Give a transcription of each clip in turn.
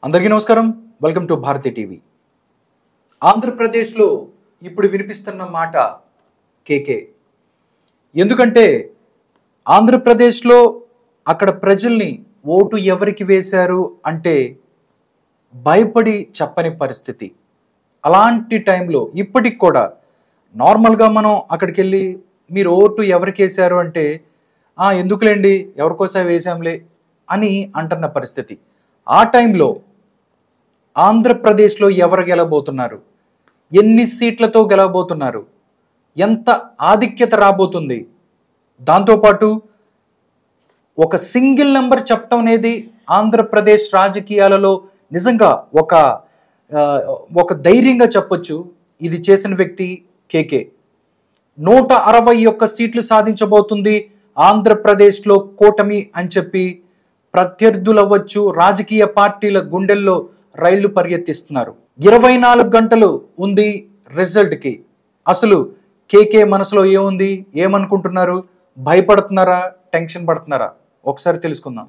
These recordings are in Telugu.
అందరికీ నమస్కారం. Welcome to Bharati TV. ఆంధ్రప్రదేశ్లో ఇప్పుడు వినిపిస్తున్న మాట కేకే. ఎందుకంటే ఆంధ్రప్రదేశ్లో అక్కడ ప్రజల్ని ఓటు ఎవరికి వేశారు అంటే భయపడి చెప్పని పరిస్థితి. అలాంటి టైంలో ఇప్పటికి కూడా నార్మల్గా మనం అక్కడికి వెళ్ళి మీరు ఓటు ఎవరికి వేశారు అంటే ఎందుకులేండి ఎవరికోసం వేసాంలే అని అంటున్న పరిస్థితి. ఆ టైంలో ఆంధ్రప్రదేశ్లో ఎవరు గెలవబోతున్నారు, ఎన్ని సీట్లతో గెలవబోతున్నారు, ఎంత ఆధిక్యత రాబోతుంది, దాంతోపాటు ఒక సింగిల్ నెంబర్ చెప్పడం అనేది ఆంధ్రప్రదేశ్ రాజకీయాలలో నిజంగా ఒక ధైర్యంగా చెప్పొచ్చు. ఇది చేసిన వ్యక్తి కేకే. 161 సీట్లు సాధించబోతుంది ఆంధ్రప్రదేశ్లో కూటమి అని చెప్పి ప్రత్యర్థులు అవ్వచ్చు, రాజకీయ పార్టీల గుండెల్లో రైళ్లు పరిగెత్తిస్తున్నారు. 24 గంటలు ఉంది రిజల్ట్కి. అసలు కేకే మనసులో ఏముంది, ఏమనుకుంటున్నారు, భయపడుతున్నారా, టెన్షన్ పడుతున్నారా, ఒకసారి తెలుసుకుందాం.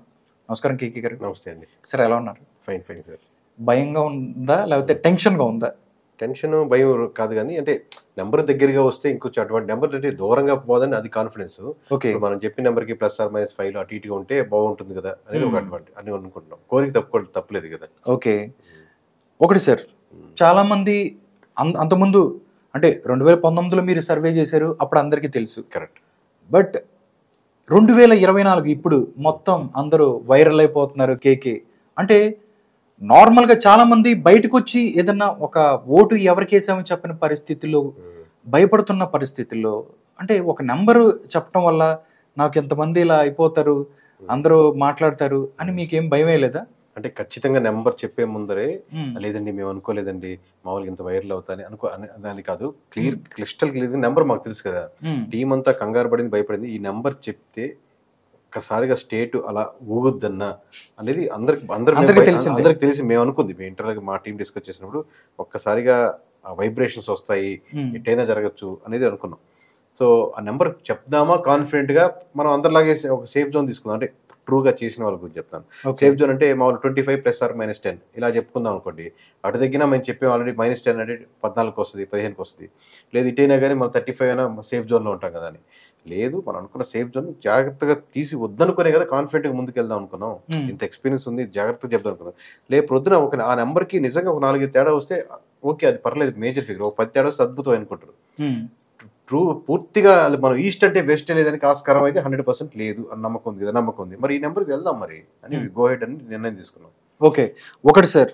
నమస్కారం కేకే గారు. నమస్తే అండి. సార్ ఎలా ఉన్నారు? Fine sir. భయంగా ఉందా లేకపోతే టెన్షన్గా ఉందా? టెన్షన్ భయం కాదు, కానీ అంటే నెంబర్ దగ్గరగా వస్తే ఇంకొంచెం అటువంటి నెంబర్ అంటే దూరంగా పోదని అది కాన్ఫిడెన్స్. మనం చెప్పిన నెంబర్కి +/- అటు ఇటుగా ఉంటే బాగుంటుంది కదా అనేది ఒక అడ్వాంటేజ్ అని అనుకుంటున్నాం. కోరిక తప్పలేదు కదా. ఓకే, ఒకటి సార్, చాలా మంది అంతకుముందు అంటే 2019లో మీరు సర్వే చేశారు, అప్పుడు అందరికీ తెలుసు. కరెక్ట్. బట్ 2024 ఇప్పుడు మొత్తం అందరూ వైరల్ అయిపోతున్నారు కేకే అంటే. నార్మల్గా చాలా మంది బయటకు వచ్చి ఏదన్నా ఒక ఓటు ఎవరికి వేసామని చెప్పిన పరిస్థితుల్లో, భయపడుతున్న పరిస్థితుల్లో, అంటే ఒక నెంబరు చెప్పడం వల్ల నాకు ఎంతమంది ఇలా అయిపోతారు, అందరూ మాట్లాడతారు అని మీకేం భయమే లేదా? అంటే ఖచ్చితంగా నెంబర్ చెప్పే ముందరే లేదండి మేము అనుకోలేదండి మామూలుగా ఇంత వైరల్ అవుతాని దాని కాదు, క్లిస్టల్ క్లియర్ నెంబర్ మాకు తెలుసు కదా. టీం అంతా కంగారు పడింది, భయపడింది. ఈ నెంబర్ చెప్తే ఒక్కసారిగా స్టేట్ అలా ఊగొద్దన్న అనేది అందరికి తెలిసి మేము అనుకుంది. మేము ఇంటర్వ్యూకి మా టీం డిస్కస్ చేసినప్పుడు ఒక్కసారిగా వైబ్రేషన్స్ వస్తాయి, ఎటైనా జరగచ్చు అనేది అనుకున్నాం. సో ఆ నెంబర్ చెప్దామా కాన్ఫిడెంట్గా, మనం అందరిలాగే ఒక సేఫ్ జోన్ తీసుకుందాం. అంటే ట్రూగా చేసిన వాళ్ళ గురించి చెప్తాను. సేఫ్ జోన్ అంటే మామూలు 25 + or -10 ఇలా చెప్పుకుందాం అనుకోండి. అటు దగ్గర మేము చెప్పాం ఆల్రెడీ -10 అంటే 14కి వస్తుంది, 15కి వస్తుంది. లేదు ఇటైనా కానీ మనం 35 అయినా సేఫ్ జోన్లో ఉంటాం కదా అని. లేదు, మనం అనుకున్న సేఫ్ జోన్ జాగ్రత్తగా తీసి వద్దనుకునే కదా కాన్ఫిడెంట్గా ముందుకు వెళ్దాం అనుకున్నాం. ఇంత ఎక్స్పీరియన్స్ ఉంది, జాగ్రత్తగా చెప్దాం అనుకున్నాం. లేదు ప్రొద్దున ఆ నెంబర్కి నిజంగా ఒక 4 తేడా వస్తే ఓకే, అది పర్లేదు, మేజర్ ఫిగర్. ఒక 10 తేడా వస్తే అద్భుతం అనుకుంటారు. పూర్తిగా మనం ఈస్ట్ అంటే వెస్ట్ లేదని ఆస్కారం అయితే 100% లేదు అని నమ్మకం ఉంది కదా. నమ్మకం ఉంది, మరి ఈ నెంబర్కి వెళ్దాం మరి అని గో హెడ్ అని నిర్ణయం తీసుకున్నాం. ఓకే, ఒకటి సార్,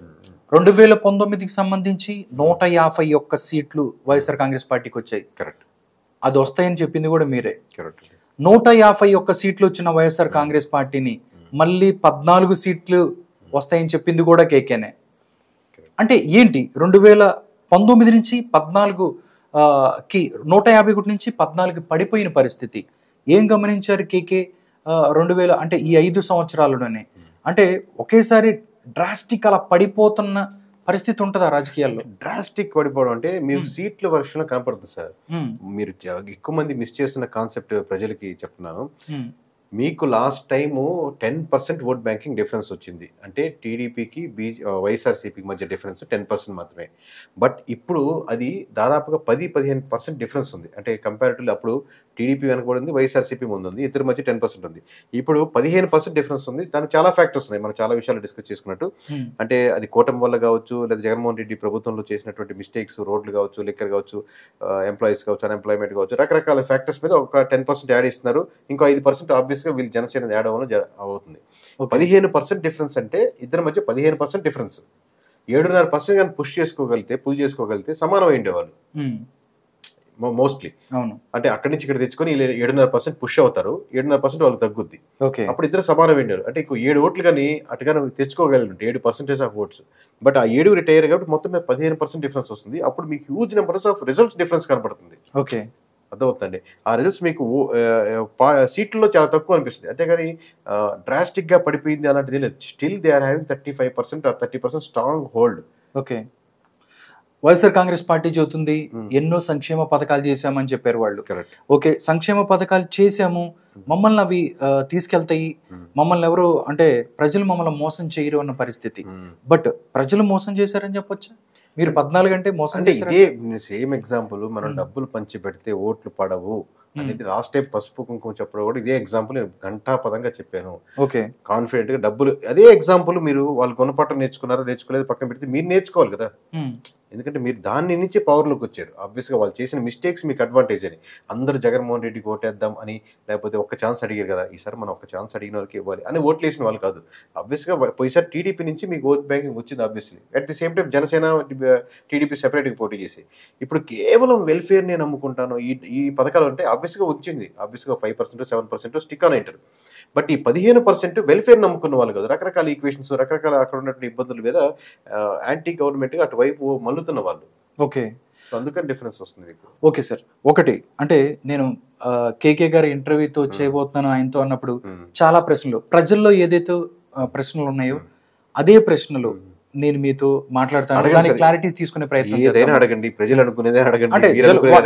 2019కి సంబంధించి 151 సీట్లు వైఎస్ఆర్ కాంగ్రెస్ పార్టీకి వచ్చాయి. కరెక్ట్. అది వస్తాయని చెప్పింది కూడా మీరే. కరెక్ట్. 151 సీట్లు వచ్చిన వైఎస్ఆర్ కాంగ్రెస్ పార్టీని మళ్ళీ 14 సీట్లు వస్తాయని చెప్పింది కూడా కేకేనే. అంటే ఏంటి 2019 నుంచి 14కి 151 నుంచి 14కి పడిపోయిన పరిస్థితి ఏం గమనించారు కేకే 2000 అంటే ఈ 5 సంవత్సరాలలోనే? అంటే ఒకేసారి డ్రాస్టిక్ అలా పడిపోతున్న పరిస్థితి ఉంటుందా రాజకీయాల్లో? డ్రాస్టిక్ పడిపోవడం అంటే మీరు సీట్ల వర్షంలో కనపడుతుంది సార్. మీరు ఎక్కువ మంది మిస్ చేస్తున్న కాన్సెప్ట్ ప్రజలకి చెప్తున్నాను. మీకు last time 10% vote banking difference వచ్చింది. అంటే టీడీపీకి వైఎస్ఆర్సీపీకి మధ్య డిఫరెన్స్ 10% మాత్రమే. బట్ ఇప్పుడు అది దాదాపుగా 10-15% డిఫరెన్స్ ఉంది. అంటే కంపారిటివ్లీ అప్పుడు టీడీపీ వెనకబడింది, వైఎస్ఆర్సీపీ ముందు ఉంది, ఇద్దరి మధ్య 10% ఉంది. ఇప్పుడు 15% డిఫరెన్స్ ఉంది. దానికి చాలా ఫ్యాక్టర్స్ ఉన్నాయి, మనం చాలా విషయాలు డిస్కస్ చేసుకున్నట్టు. అంటే అది కూటమి వల్ల కావచ్చు, లేదా జగన్మోహన్ రెడ్డి ప్రభుత్వంలో చేసినటువంటి మిస్టేక్స్, రోడ్లు కావచ్చు, లిక్కర్ కావచ్చు, ఎంప్లాయీస్ కావచ్చు, అన్ఎంప్లాయ్మెంట్ కావచ్చు, రకరకాల ఫ్యాక్టర్స్ మీద ఒక 10% యాడ్ ఇస్తున్నారు. ఇంకో 5% ఆబ్వియస్గా వీళ్ళు జనసేన యాడ్ అవుతుంది. 15% డిఫరెన్స్ అంటే ఇద్దరి మధ్య 15% డిఫరెన్స్. 7.5% కానీ పుల్ చేసుకోగలిగితే సమానం అయ్యేవాళ్ళు మోస్ట్లీ. అంటే అక్కడి నుంచి ఇక్కడ తెచ్చుకొని 7.5% పుష్ అవుతారు, 7.5% వాళ్ళకి తగ్గుద్ది. అప్పుడు ఇద్దరు సమానం అయ్యారు. అంటే ఇంకో 7 ఓట్లు కానీ అటుగా తెచ్చుకోగలిగినట్టు 7% ఆఫ్ ఓట్స్. బట్ ఆ 7 రిటైర్ కాబట్టి మొత్తం మీద 15% డిఫరెన్స్ వస్తుంది. అప్పుడు మీకు huge numbers of results difference కనపడుతుంది. ఓకే, అర్థమవుతుందండి. ఆ రిజల్ట్స్ మీకు సీట్లలో చాలా తక్కువ అనిపిస్తుంది. అంతేగాని డ్రాస్టిక్గా పడిపోయింది అలాంటిది లేదు. Still they are having 35% or 30% strong hold. Okay, YSR Congress party చెబుతుంది ఎన్నో సంక్షేమ పథకాలు చేశామని చెప్పారు వాళ్ళు. ఓకే, సంక్షేమ పథకాలు చేశాము, మమ్మల్ని అవి తీసుకెళ్తాయి, మమ్మల్ని ఎవరు అంటే ప్రజలు మమ్మల్ని మోసం చేయరు అన్న పరిస్థితి. బట్ ప్రజలు మోసం చేశారని చెప్పొచ్చు. మీరు 14 అంటే మోసం అంటే ఇదే సేమ్ ఎగ్జాంపుల్, మనం డబ్బులు పంచి పెడితే ఓట్లు పడవు అనేది లాస్ట్ టైం పసుపు కుంకుమ చెప్పడం కూడా ఇదే ఎగ్జాంపుల్ నేను ఘంటాపదంగా చెప్పాను. ఓకే, కాన్ఫిడెంట్ గా డబ్బులు అదే ఎగ్జాంపుల్ మీరు వాళ్ళు గుణపాఠం నేర్చుకున్నారో నేర్చుకోలేదు పక్కన పెడితే మీరు నేర్చుకోవాలి కదా. ఎందుకంటే మీరు దాని నుంచి పవర్లోకి వచ్చారు. ఆబ్వియస్ గా వాళ్ళు చేసిన మిస్టేక్స్ మీకు అడ్వాంటేజ్ అని అందరూ జగన్మోహన్ రెడ్డికి ఓటేద్దాం అని, లేకపోతే ఒక్క ఛాన్స్ అడిగారు కదా, ఈసారి మనం ఒక్క ఛాన్స్ అడిగిన వాళ్ళకి ఇవ్వాలి అని ఓట్లు వేసిన వాళ్ళు కాదు. ఆబ్వియస్ గా పోయిసారి టీడీపీ నుంచి మీకు ఓట్ బ్యాంకింగ్ వచ్చింది obviously. At the same time Janasena TDP సెపరేట్గా పోటీ చేసి ఇప్పుడు కేవలం వెల్ఫేర్ నేను నమ్ముకుంటాను ఈ పథకాలు అంటే ఆబ్వియస్ గా వచ్చింది. ఆబ్వియస్ గా 5% 7% స్టిక్ ఆన్ అయింటారు. బట్ ఈ 15% వెల్ఫేర్ నమ్ముకున్న వాళ్ళు కాదు, రకరకాల ఈక్వేషన్స్ రకరకాల అక్కడ ఉన్నటువంటి ఇబ్బందుల మీద యాంటీ గవర్నమెంట్ గా అటువైపు మల్లుతున్న వాళ్ళు. ఓకే, సో అందుకని డిఫరెన్స్ వస్తుంది. ఓకే సార్, ఒకటి అంటే నేను కేకే గారి ఇంటర్వ్యూతో చేయబోతున్నాను ఆయనతో అన్నప్పుడు చాలా ప్రశ్నలు, ప్రజల్లో ఏదైతే ప్రశ్నలు ఉన్నాయో అదే ప్రశ్నలు నేను మీతో మాట్లాడతాను, దాని క్లారిటీస్ తీసుకునే ప్రయత్నం ఏదైనా అడగండి, ప్రజలు అనుకునేదే అడగండి, అంటే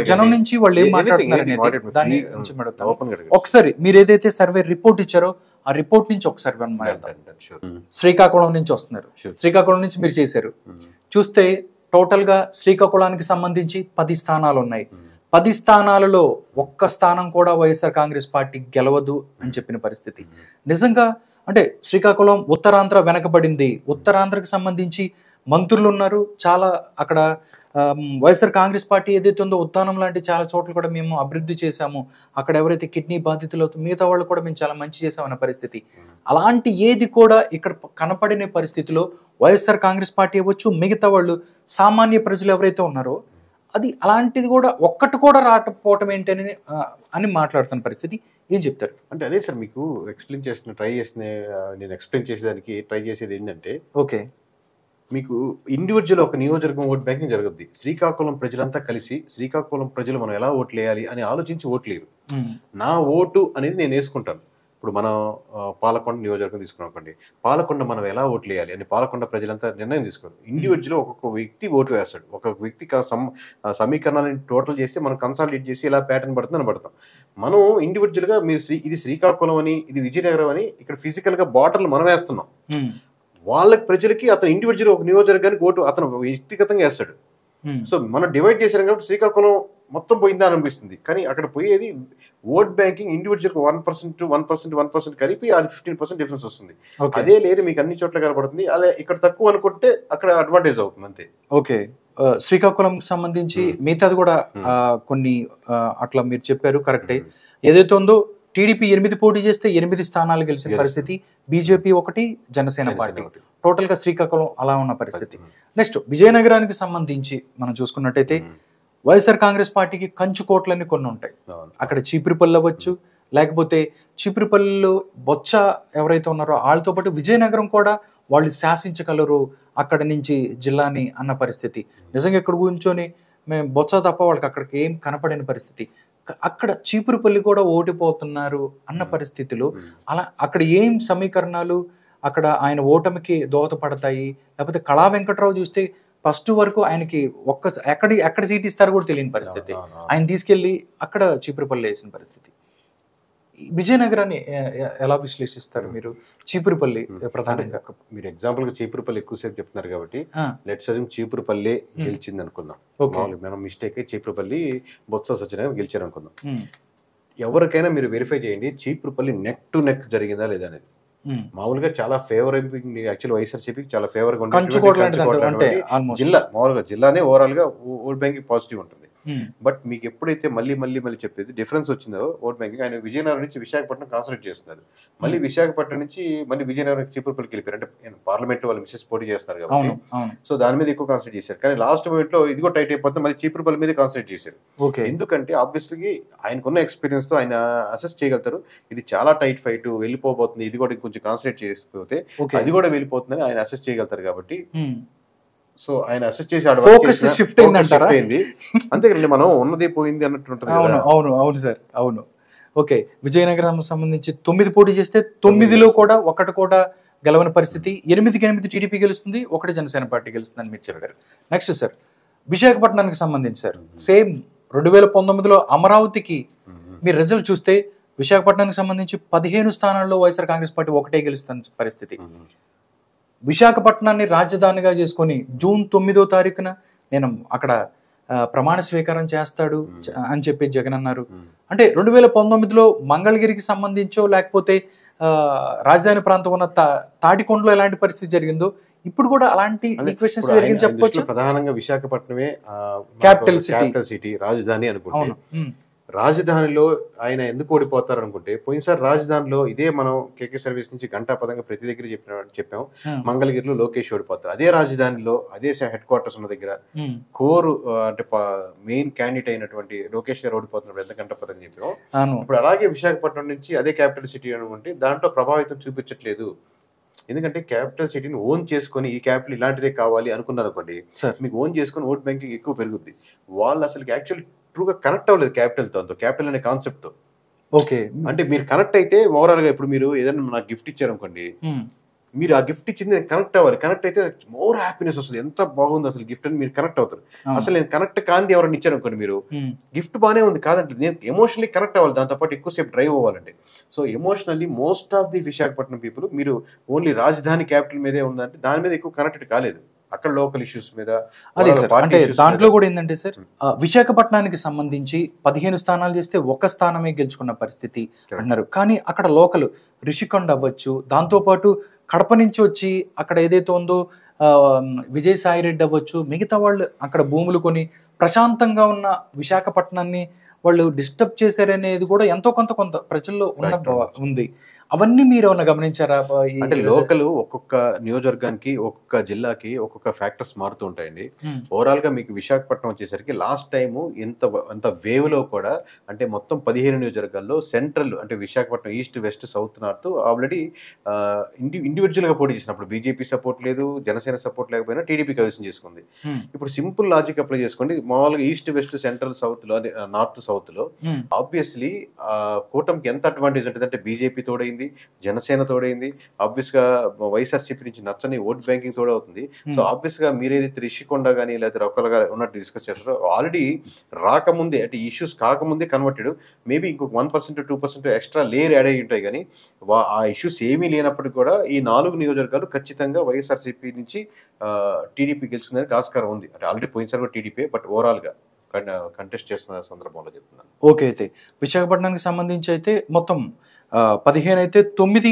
జనం నుంచి వాళ్ళు ఏం మాట్లాడుతున్నారు. ఒకసారి మీరు ఏదైతే సర్వే రిపోర్ట్ ఇచ్చారో ఆ రిపోర్ట్ నుంచి ఒకసారి శ్రీకాకుళం నుంచి వస్తున్నారు, శ్రీకాకుళం నుంచి మీరు చేశారు. చూస్తే టోటల్ గా శ్రీకాకుళానికి సంబంధించి 10 స్థానాలు ఉన్నాయి. 10 స్థానాలలో ఒక్క స్థానం కూడా వైఎస్ఆర్ కాంగ్రెస్ పార్టీ గెలవదు అని చెప్పిన పరిస్థితి. నిజంగా అంటే శ్రీకాకుళం ఉత్తరాంధ్ర వెనకబడింది, ఉత్తరాంధ్రకు సంబంధించి మంత్రులు ఉన్నారు చాలా. అక్కడ వైఎస్ఆర్ కాంగ్రెస్ పార్టీ ఏదైతే ఉందో ఉత్తానం లాంటి చాలా చోట్ల కూడా మేము అభివృద్ధి చేశాము, అక్కడ ఎవరైతే కిడ్నీ బాధితులు మిగతా వాళ్ళు కూడా మేము చాలా మంచి చేసామన్న పరిస్థితి. అలాంటి ఏది కూడా ఇక్కడ కనపడిన పరిస్థితిలో వైఎస్ఆర్ కాంగ్రెస్ పార్టీ అవ్వచ్చు, మిగతా వాళ్ళు సామాన్య ప్రజలు ఎవరైతే ఉన్నారో అది అలాంటిది కూడా ఒక్కటి కూడా రాకపోవటం ఏంటని అని మాట్లాడుతున్న పరిస్థితి. ఏం చెప్తారు? అంటే అదే సార్ మీకు నేను ఎక్స్ప్లెయిన్ చేసేదానికి ట్రై చేసేది ఏంటంటే, ఓకే మీకు ఇండివిజువల్ ఒక నియోజకవర్గం ఓట్ బ్యాంకింగ్ జరుగుద్ది. శ్రీకాకుళం ప్రజలంతా కలిసి శ్రీకాకుళం ప్రజలు మనం ఎలా ఓట్లు వేయాలి అని ఆలోచించి ఓట్లేరు. నా ఓటు అనేది నేను వేసుకుంటాను. ఇప్పుడు మనం పాలకొండ నియోజకవర్గం తీసుకున్నాం అనుకోండి, పాలకొండ మనం ఎలా ఓట్లు వేయాలి అని పాలకొండ ప్రజలంతా నిర్ణయం తీసుకోరు. ఇండివిజువల్ ఒక్కొక్క వ్యక్తి ఓటు వేస్తాడు. ఒక వ్యక్తి సమీకరణాలను టోటల్ చేసి మనం కన్సాలిడేట్ చేసి ఇలా ప్యాటర్న్ పడుతుందని పడతాం. మనం ఇండివిజువల్ గా మీరు ఇది శ్రీకాకుళం అని ఇది విజయనగరం అని ఇక్కడ ఫిజికల్ గా బార్డర్లు మనం వేస్తున్నాం. వాళ్ళకి ప్రజలకి అతను ఇండివిజువల్ ఒక నియోజకవర్గానికి ఓటు అతను వ్యక్తిగతంగా వేస్తాడు. సో మనం డివైడ్ చేశాం కాబట్టి శ్రీకాకుళం మొత్తం పోయిందా అనిపిస్తుంది. కానీ అక్కడ పోయేది ఓట్ బ్యాంకింగ్ ఇండివిజువల్ 1% కలిపి అది 15% డిఫరెన్స్ వస్తుంది. అదే లేదు మీకు అన్ని చోట్ల కనబడుతుంది. అదే ఇక్కడ తక్కువ అనుకుంటే అక్కడ అడ్వాంటేజ్ అవుతుంది అంతే. ఓకే, శ్రీకాకుళం సంబంధించి మిగతాది కూడా కొన్ని అట్లా మీరు చెప్పారు కరెక్టే. ఏదైతే ఉందో టీడీపీ 8 పోటీ చేస్తే 8 స్థానాలు గెలిచిన పరిస్థితి, బీజేపీ 1, జనసేన పార్టీ, టోటల్ గా శ్రీకాకుళం అలా ఉన్న పరిస్థితి. నెక్స్ట్ విజయనగరానికి సంబంధించి మనం చూసుకున్నట్టయితే వైఎస్ఆర్ కాంగ్రెస్ పార్టీకి కంచుకోట్లన్నీ కొన్ని ఉంటాయి. అక్కడ చీపురుపల్లి అవ్వచ్చు, లేకపోతే చీపురుపల్లిలో బొచ్చ ఎవరైతే ఉన్నారో వాళ్ళతో పాటు విజయనగరం కూడా వాళ్ళు శాసించగలరు అక్కడ నుంచి జిల్లాని అన్న పరిస్థితి. నిజంగా ఇక్కడ కూర్చొని మేము బొచ్చ తప్ప వాళ్ళకి అక్కడికి ఏం కనపడిన పరిస్థితి. అక్కడ చీపురుపల్లి కూడా ఓడిపోతున్నారు అన్న పరిస్థితిలో అలా అక్కడ ఏం సమీకరణాలు అక్కడ ఆయన ఓటమికి దోహదపడతాయి? లేకపోతే కళా వెంకట్రావు చూస్తే ఫస్ట్ వరకు ఆయనకి ఎక్కడ సీట్ ఇస్తారో కూడా తెలియని పరిస్థితి, ఆయన తీసుకెళ్లి అక్కడ చీపురుపల్లి వేసిన పరిస్థితి. విజయనగరాన్ని ఎలా విశ్లేషిస్తారు మీరు? చీపురుపల్లి ప్రధానంగా మీరు ఎగ్జాంపుల్ గా చీపురుపల్లి ఎక్కువసేపు చెప్తున్నారు కాబట్టి లెట్స్ అజ్యూమ్ చీపురుపల్లి గెలిచింది అనుకుందాం. మనం మిస్టేక్ చీపురుపల్లి బొత్స సత్యనారాయణ గెలిచారు అనుకుందాం. ఎవరికైనా మీరు వెరిఫై చేయండి చీపురుపల్లి నెక్ టు నెక్ జరిగిందా లేదా అనేది. మామూలుగా చాలా ఫేవర్ యాక్చువల్ వైఎస్ఆర్సీపీకి చాలా ఫేవర్ గా ఉంటుంది జిల్లా. మామూలుగా జిల్లానే ఓవరాల్ గా ఓట్ బ్యాంకింగ్ పాజిటివ్ ఉంటుంది. బట్ మీకు ఎప్పుడైతే మళ్ళీ చెప్పేది డిఫరెన్స్ వచ్చిందో ఓట్ బ్యాంకింగ్, ఆయన విజయనగరం నుంచి విశాఖపట్నం కాన్సన్ట్రేట్ చేస్తున్నారు. మళ్ళీ విశాఖపట్నం నుంచి మళ్ళీ విజయనగరం చీపురుపల్లికి వెళ్ళిపోయారు. అంటే పార్లమెంట్ వాళ్ళు మిసెస్ పోటీ చేస్తున్నారు కాబట్టి సో దాని మీద ఎక్కువ కాన్సన్ట్రేట్ చేశారు. కానీ లాస్ట్ మూమెంట్ లో ఇదిగో టైట్ అయిపోతే మళ్ళీ చీపురుపల్లి మీద కాన్సన్ట్రేట్ చేశారు. ఎందుకంటే ఆబ్వియస్లీ ఆయనకున్న ఎక్స్పీరియన్స్ తో ఆయన అసెస్ చేయగలుగుతారు. ఇది చాలా టైట్ ఫైట్ వెళ్ళిపోతుంది, ఇది కూడా కొంచెం కాన్సన్ట్రేట్ చేసిపోతే అది కూడా వెళ్ళిపోతుందని ఆయన అసెస్ చేయగలుగుతారు. కాబట్టి సో ఆయన అసెస్ చేసి అయింది అంతేకాదండి, మనం ఉన్నది పోయింది అన్నట్టు ఉంటుంది. అవును సార్, అవును. ఓకే, విజయనగరం సంబంధించి 9 పోటీ చేస్తే 9లో కూడా ఒకటి కూడా గెలవని పరిస్థితి. 8కి 8 టీడీపీ గెలుస్తుంది, 1 జనసేన పార్టీ గెలుస్తుంది అని మీరు చెప్పారు. నెక్స్ట్ సార్ విశాఖపట్నానికి సంబంధించి సార్ సేమ్ 2019లో అమరావతికి మీరు రిజల్ట్ చూస్తే విశాఖపట్నానికి సంబంధించి 15 స్థానాల్లో వైఎస్ఆర్ కాంగ్రెస్ పార్టీ ఒకటే గెలుస్తున్న పరిస్థితి. విశాఖపట్నాన్ని రాజధానిగా చేసుకొని జూన్ 9వ తారీఖున నేను అక్కడ ప్రమాణ స్వీకారం చేస్తాడు అని చెప్పి జగన్ అన్నారు. అంటే 2019లో మంగళగిరికి సంబంధించో లేకపోతే రాజధాని ప్రాంతం ఉన్న తాటికొండలో ఎలాంటి పరిస్థితి జరిగిందో ఇప్పుడు కూడా అలాంటి ఈక్వేషన్స్ జరిగింది చెప్పుకోవచ్చు. ప్రధానంగా విశాఖపట్నమే క్యాపిటల్ సిటీ, రాజధాని అనుకుంటే రాజధానిలో ఆయన ఎందుకు ఓడిపోతారు అనుకుంటే పోయినసారి రాజధానిలో ఇదే మనం కేకే సర్వీస్ నుంచి గంటా పదంగా ప్రతి దగ్గర చెప్పాం మంగళగిరిలో లోకేష్ ఓడిపోతారు. అదే రాజధానిలో అదే హెడ్ క్వార్టర్స్ ఉన్న దగ్గర కోర్ అంటే మెయిన్ క్యాండిడేట్ అయినటువంటి లోకేష్ గారు ఓడిపోతున్నప్పుడు ఎంత గంటా పదంగా చెప్పాం. ఇప్పుడు అలాగే విశాఖపట్నం నుంచి అదే క్యాపిటల్ సిటీ అనుకుంటే దాంట్లో ప్రభావితం చూపించట్లేదు. ఎందుకంటే క్యాపిటల్ సిటీని ఓన్ చేసుకుని ఈ క్యాపిటల్ ఇలాంటిదే కావాలి అనుకున్నారు అనుకోండి, మీకు ఓన్ చేసుకుని ఓట్ బ్యాంకింగ్ ఎక్కువ పెరుగుద్ది. వాళ్ళు అసలు యాక్చువల్ ట్రూగా కనెక్ట్ అవ్వలేదు క్యాపిటల్ అనే కాన్సెప్ట్ తో. ఓకే, అంటే మీరు కనెక్ట్ అయితే ఓవరాల్ గా ఇప్పుడు మీరు ఏదైనా నాకు గిఫ్ట్ ఇచ్చారు అనుకోండి, మీరు ఆ గిఫ్ట్ ఇచ్చింది నేను కనెక్ట్ అవ్వాలి. కనెక్ట్ అయితే మోర్ హ్యాపీనెస్ వస్తుంది. ఎంత బాగుంది అసలు గిఫ్ట్ అని మీరు కనెక్ట్ అవుతారు. అసలు నేను కనెక్ట్ కాంది ఎవరైనా ఇచ్చారు అనుకోండి, మీరు గిఫ్ట్ బాగానే ఉంది కాదంటే నేను ఎమోషనల్లీ కనెక్ట్ అవ్వాలి, దాంతోపాటు ఎక్కువసేపు డ్రైవ్ అవ్వాలండి. So emotionally most of the Visakhapatnam people మీరు ఓన్లీ రాజధాని క్యాపిటల్ మీదే ఉందంటే దాని మీద ఎక్కువ కనెక్టెడ్ కాలేదు. అక్కడ లోకల్ ఇష్యూస్ మీద. అదే సార్, అంటే దాంట్లో కూడా ఏంటంటే సార్ విశాఖపట్నానికి సంబంధించి 15 స్థానాలు చేస్తే 1 స్థానమే గెలుచుకున్న పరిస్థితి అన్నారు. కానీ అక్కడ లోకల్ రిషికొండ అవ్వచ్చు, దాంతోపాటు కడప నుంచి వచ్చి అక్కడ ఏదైతే ఉందో విజయసాయి రెడ్డి అవ్వచ్చు, మిగతా వాళ్ళు అక్కడ భూములు కొని ప్రశాంతంగా ఉన్న విశాఖపట్నాన్ని వాళ్ళు డిస్టర్బ్ చేశారనేది కూడా ఎంతో కొంత ప్రజల్లో ఉంది. అవన్నీ మీరు ఏమన్నా గమనించారా? అంటే లోకల్ ఒక్కొక్క నియోజకవర్గానికి ఒక్కొక్క జిల్లాకి ఒక్కొక్క ఫ్యాక్టర్స్ మారుతూ ఉంటాయండి. ఓవరాల్ గా మీకు విశాఖపట్నం వచ్చేసరికి లాస్ట్ టైము ఎంత వేవ్ లో కూడా అంటే మొత్తం 15 నియోజకవర్గాల్లో సెంట్రల్ అంటే Visakhapatnam east west south north already individual గా పోటీ చేసినప్పుడు బీజేపీ సపోర్ట్ లేదు, జనసేన సపోర్ట్ లేకపోయినా టీడీపీ కైవసం చేసుకుంది. ఇప్పుడు సింపుల్ లాజిక్ అప్లై చేసుకోండి, మామూలుగా ఈస్ట్ వెస్ట్ సెంట్రల్ సౌత్ లో నార్త్ సౌత్ లో ఆబ్వియస్లీ కూటమికి ఎంత అడ్వాంటేజ్ ఉంటుంది అంటే బీజేపీ తోడైంది, జనసేన తోడైంది, ఆబ్వియస్ గా వైఎస్ఆర్సీపీ నుంచి నచ్చని ఓట్ బ్యాంకింగ్ తోడవుతుంది. సో ఆబ్వియస్ గా మీరు ఏదైతే రిషికొండ కానీ లేదా రొక్కలుగా ఉన్నట్టు డిస్కస్ చేస్తారో ఆల్రెడీ రాకముందే అంటే ఇష్యూస్ కాకముందే కన్వర్టెడ్, మేబీ ఇంకొక 1% 2% ఎక్స్ట్రా లేయర్ యాడ్ అయ్యి ఉంటాయి. కానీ ఆ ఇష్యూస్ ఏమీ లేనప్పటికీ కూడా ఈ 4 నియోజకవర్గాలు ఖచ్చితంగా వైఎస్ఆర్సీపీ నుంచి టీడీపీ గెలుచుకుందానికి ఆస్కారం ఉంది. అంటే ఆల్రెడీ పోయినసారి కూడా టీడీపీ, బట్ ఓవరాల్ గా కంటెస్ట్ చేస్తున్న సందర్భంలో చెప్తున్నాను. ఓకే, అయితే విశాఖపట్నానికి సంబంధించి అయితే మొత్తం 15 అయితే 9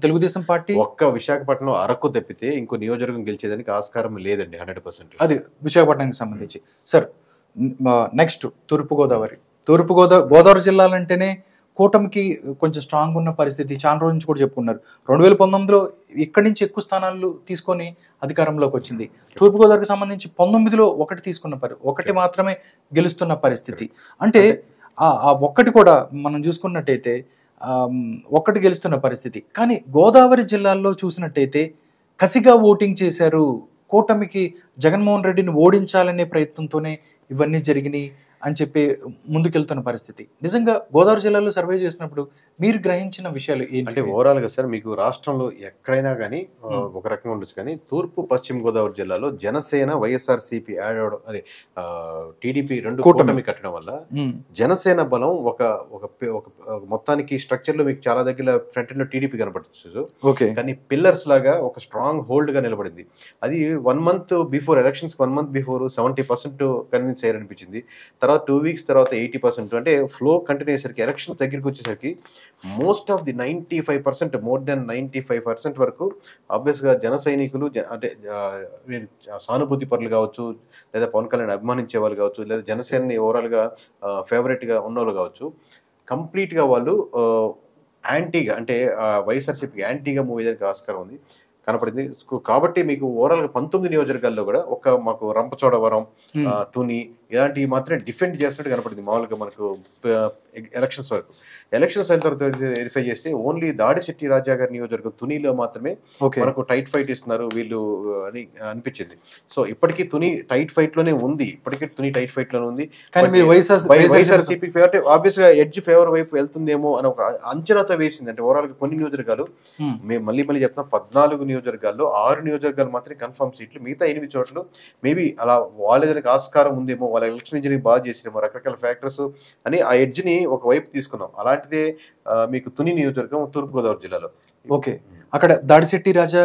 తెలుగుదేశం పార్టీ. ఒక్క విశాఖపట్నం అరకు తప్పితే ఇంకో నియోజకవర్గం గెలిచేదానికి ఆస్కారం లేదండి 100%. అది విశాఖపట్నానికి సంబంధించి. సార్ నెక్స్ట్ గోదావరి జిల్లాలంటేనే కూటమికి కొంచెం స్ట్రాంగ్ ఉన్న పరిస్థితి చాలా రోజు నుంచి కూడా చెప్పుకున్నారు. 2019లో ఇక్కడి నుంచి ఎక్కువ స్థానాలు తీసుకొని అధికారంలోకి వచ్చింది. తూర్పుగోదావరికి సంబంధించి 19లో ఒకటి మాత్రమే గెలుస్తున్న పరిస్థితి. అంటే ఆ ఒక్కటి కూడా మనం చూసుకున్నట్టయితే ఒక్కటి గెలుస్తున్న పరిస్థితి. కానీ గోదావరి జిల్లాల్లో చూసినట్టయితే కసిగా ఓటింగ్ చేశారు. కూటమికి జగన్మోహన్ రెడ్డిని ఓడించాలనే ప్రయత్నంతోనే ఇవన్నీ జరిగినాయి అని చెప్పి ముందుకెళ్తున్న పరిస్థితి. నిజంగా గోదావరి జిల్లాలో సర్వే చేసినప్పుడు మీరు గ్రహించిన విషయాలు ఏంటి? అంటే ఓవరాల్ గా సార్ మీకు రాష్ట్రంలో ఎక్కడైనా కానీ ఒక రకంగా ఉండొచ్చు, కానీ తూర్పు పశ్చిమ గోదావరి జిల్లాలో జనసేన వైఎస్ఆర్సీపీ యాడ్ అవడం, అదే టీడీపీ రెండు కూటమి కట్టడం వల్ల జనసేన బలం ఒక మొత్తానికి స్ట్రక్చర్ లో మీకు చాలా దగ్గర ఫ్రంట్ లో టీడీపీ కనపడచ్చు, కానీ పిల్లర్స్ లాగా ఒక స్ట్రాంగ్ హోల్డ్ గా నిలబడింది. అది 1 month before elections 1 month before 70% convince అయ్యారనిపించింది. తర్వాత 2 weeks తర్వాత 80%. అంటే ఫ్లో కంటిన్యూ అయ్యేసరికి ఎలక్షన్ దగ్గరికి వచ్చేసరికి most of the 95%, more than 95% వరకు ఆబ్వియస్గా జన సైనికులు అంటే సానుభూతి పరులు కావచ్చు, లేదా పవన్ కళ్యాణ్ అభిమానించే వాళ్ళు కావచ్చు, లేదా జనసేనని ఓవరాల్గా ఫేవరెట్గా ఉన్నవాళ్ళు కావచ్చు, కంప్లీట్గా వాళ్ళు యాంటీగా అంటే వైఎస్ఆర్సీపీకి యాంటీగా మూవ్ అయ్యేదానికి ఆస్కారం ఉంది కనపడింది. కాబట్టి మీకు ఓవరాల్ గా 19 నియోజకవర్గాల్లో కూడా మాకు రంపచోడవరం, తుని ఇలాంటివి మాత్రం డిఫెండ్ చేస్తున్నట్టు కనపడింది మామూలుగా మనకు ఎలక్షన్స్ వరకు. ఎలక్షన్స్ అయిన తర్వాత వెరిఫై చేస్తే ఓన్లీ దాడిశెట్టి రాజా గారి నియోజకవర్గం తునిలో మాత్రమే మనకు టైట్ ఫైట్ ఇస్తున్నారు వీళ్ళు అని అనిపించింది. సో ఇప్పటికీ తుని టైట్ ఫైట్ లోనే ఉంది, ఇప్పటికీ తుని టైట్ ఫైట్ లోనే ఉంది. వైఎస్ఆర్సీపీ ఫేవర్ ఆబ్వియస్ గా ఎడ్జ్ ఫేవర్ వైపు వెళ్తుందేమో అని ఒక అంచనాతో వేసింది. అంటే ఓవరాల్ గా కొన్ని నియోజకవర్గాలు మేము మళ్ళీ చెప్తాం 14 నియోజకవర్గాల్లో 6 నియోజకవర్గాలు మాత్రమే కన్ఫర్మ్ సీట్లు, మిగతా 8 చోట్ల మేబీ అలా వాళ్ళకి ఆస్కారం ఉందేమో, వాళ్ళ ఎలక్షన్ ఇంజనీరింగ్ బాగా చేసినేమో, రకరకాల ఫ్యాక్టర్స్ అని ఆ ఎడ్జ్ ని ఒక వైపు తీసుకున్నాం. అలాంటిదే మీకు తుని నియోజకవర్గం తూర్పుగోదావరి జిల్లాలో. ఓకే, అక్కడ దాడిశెట్టి రాజా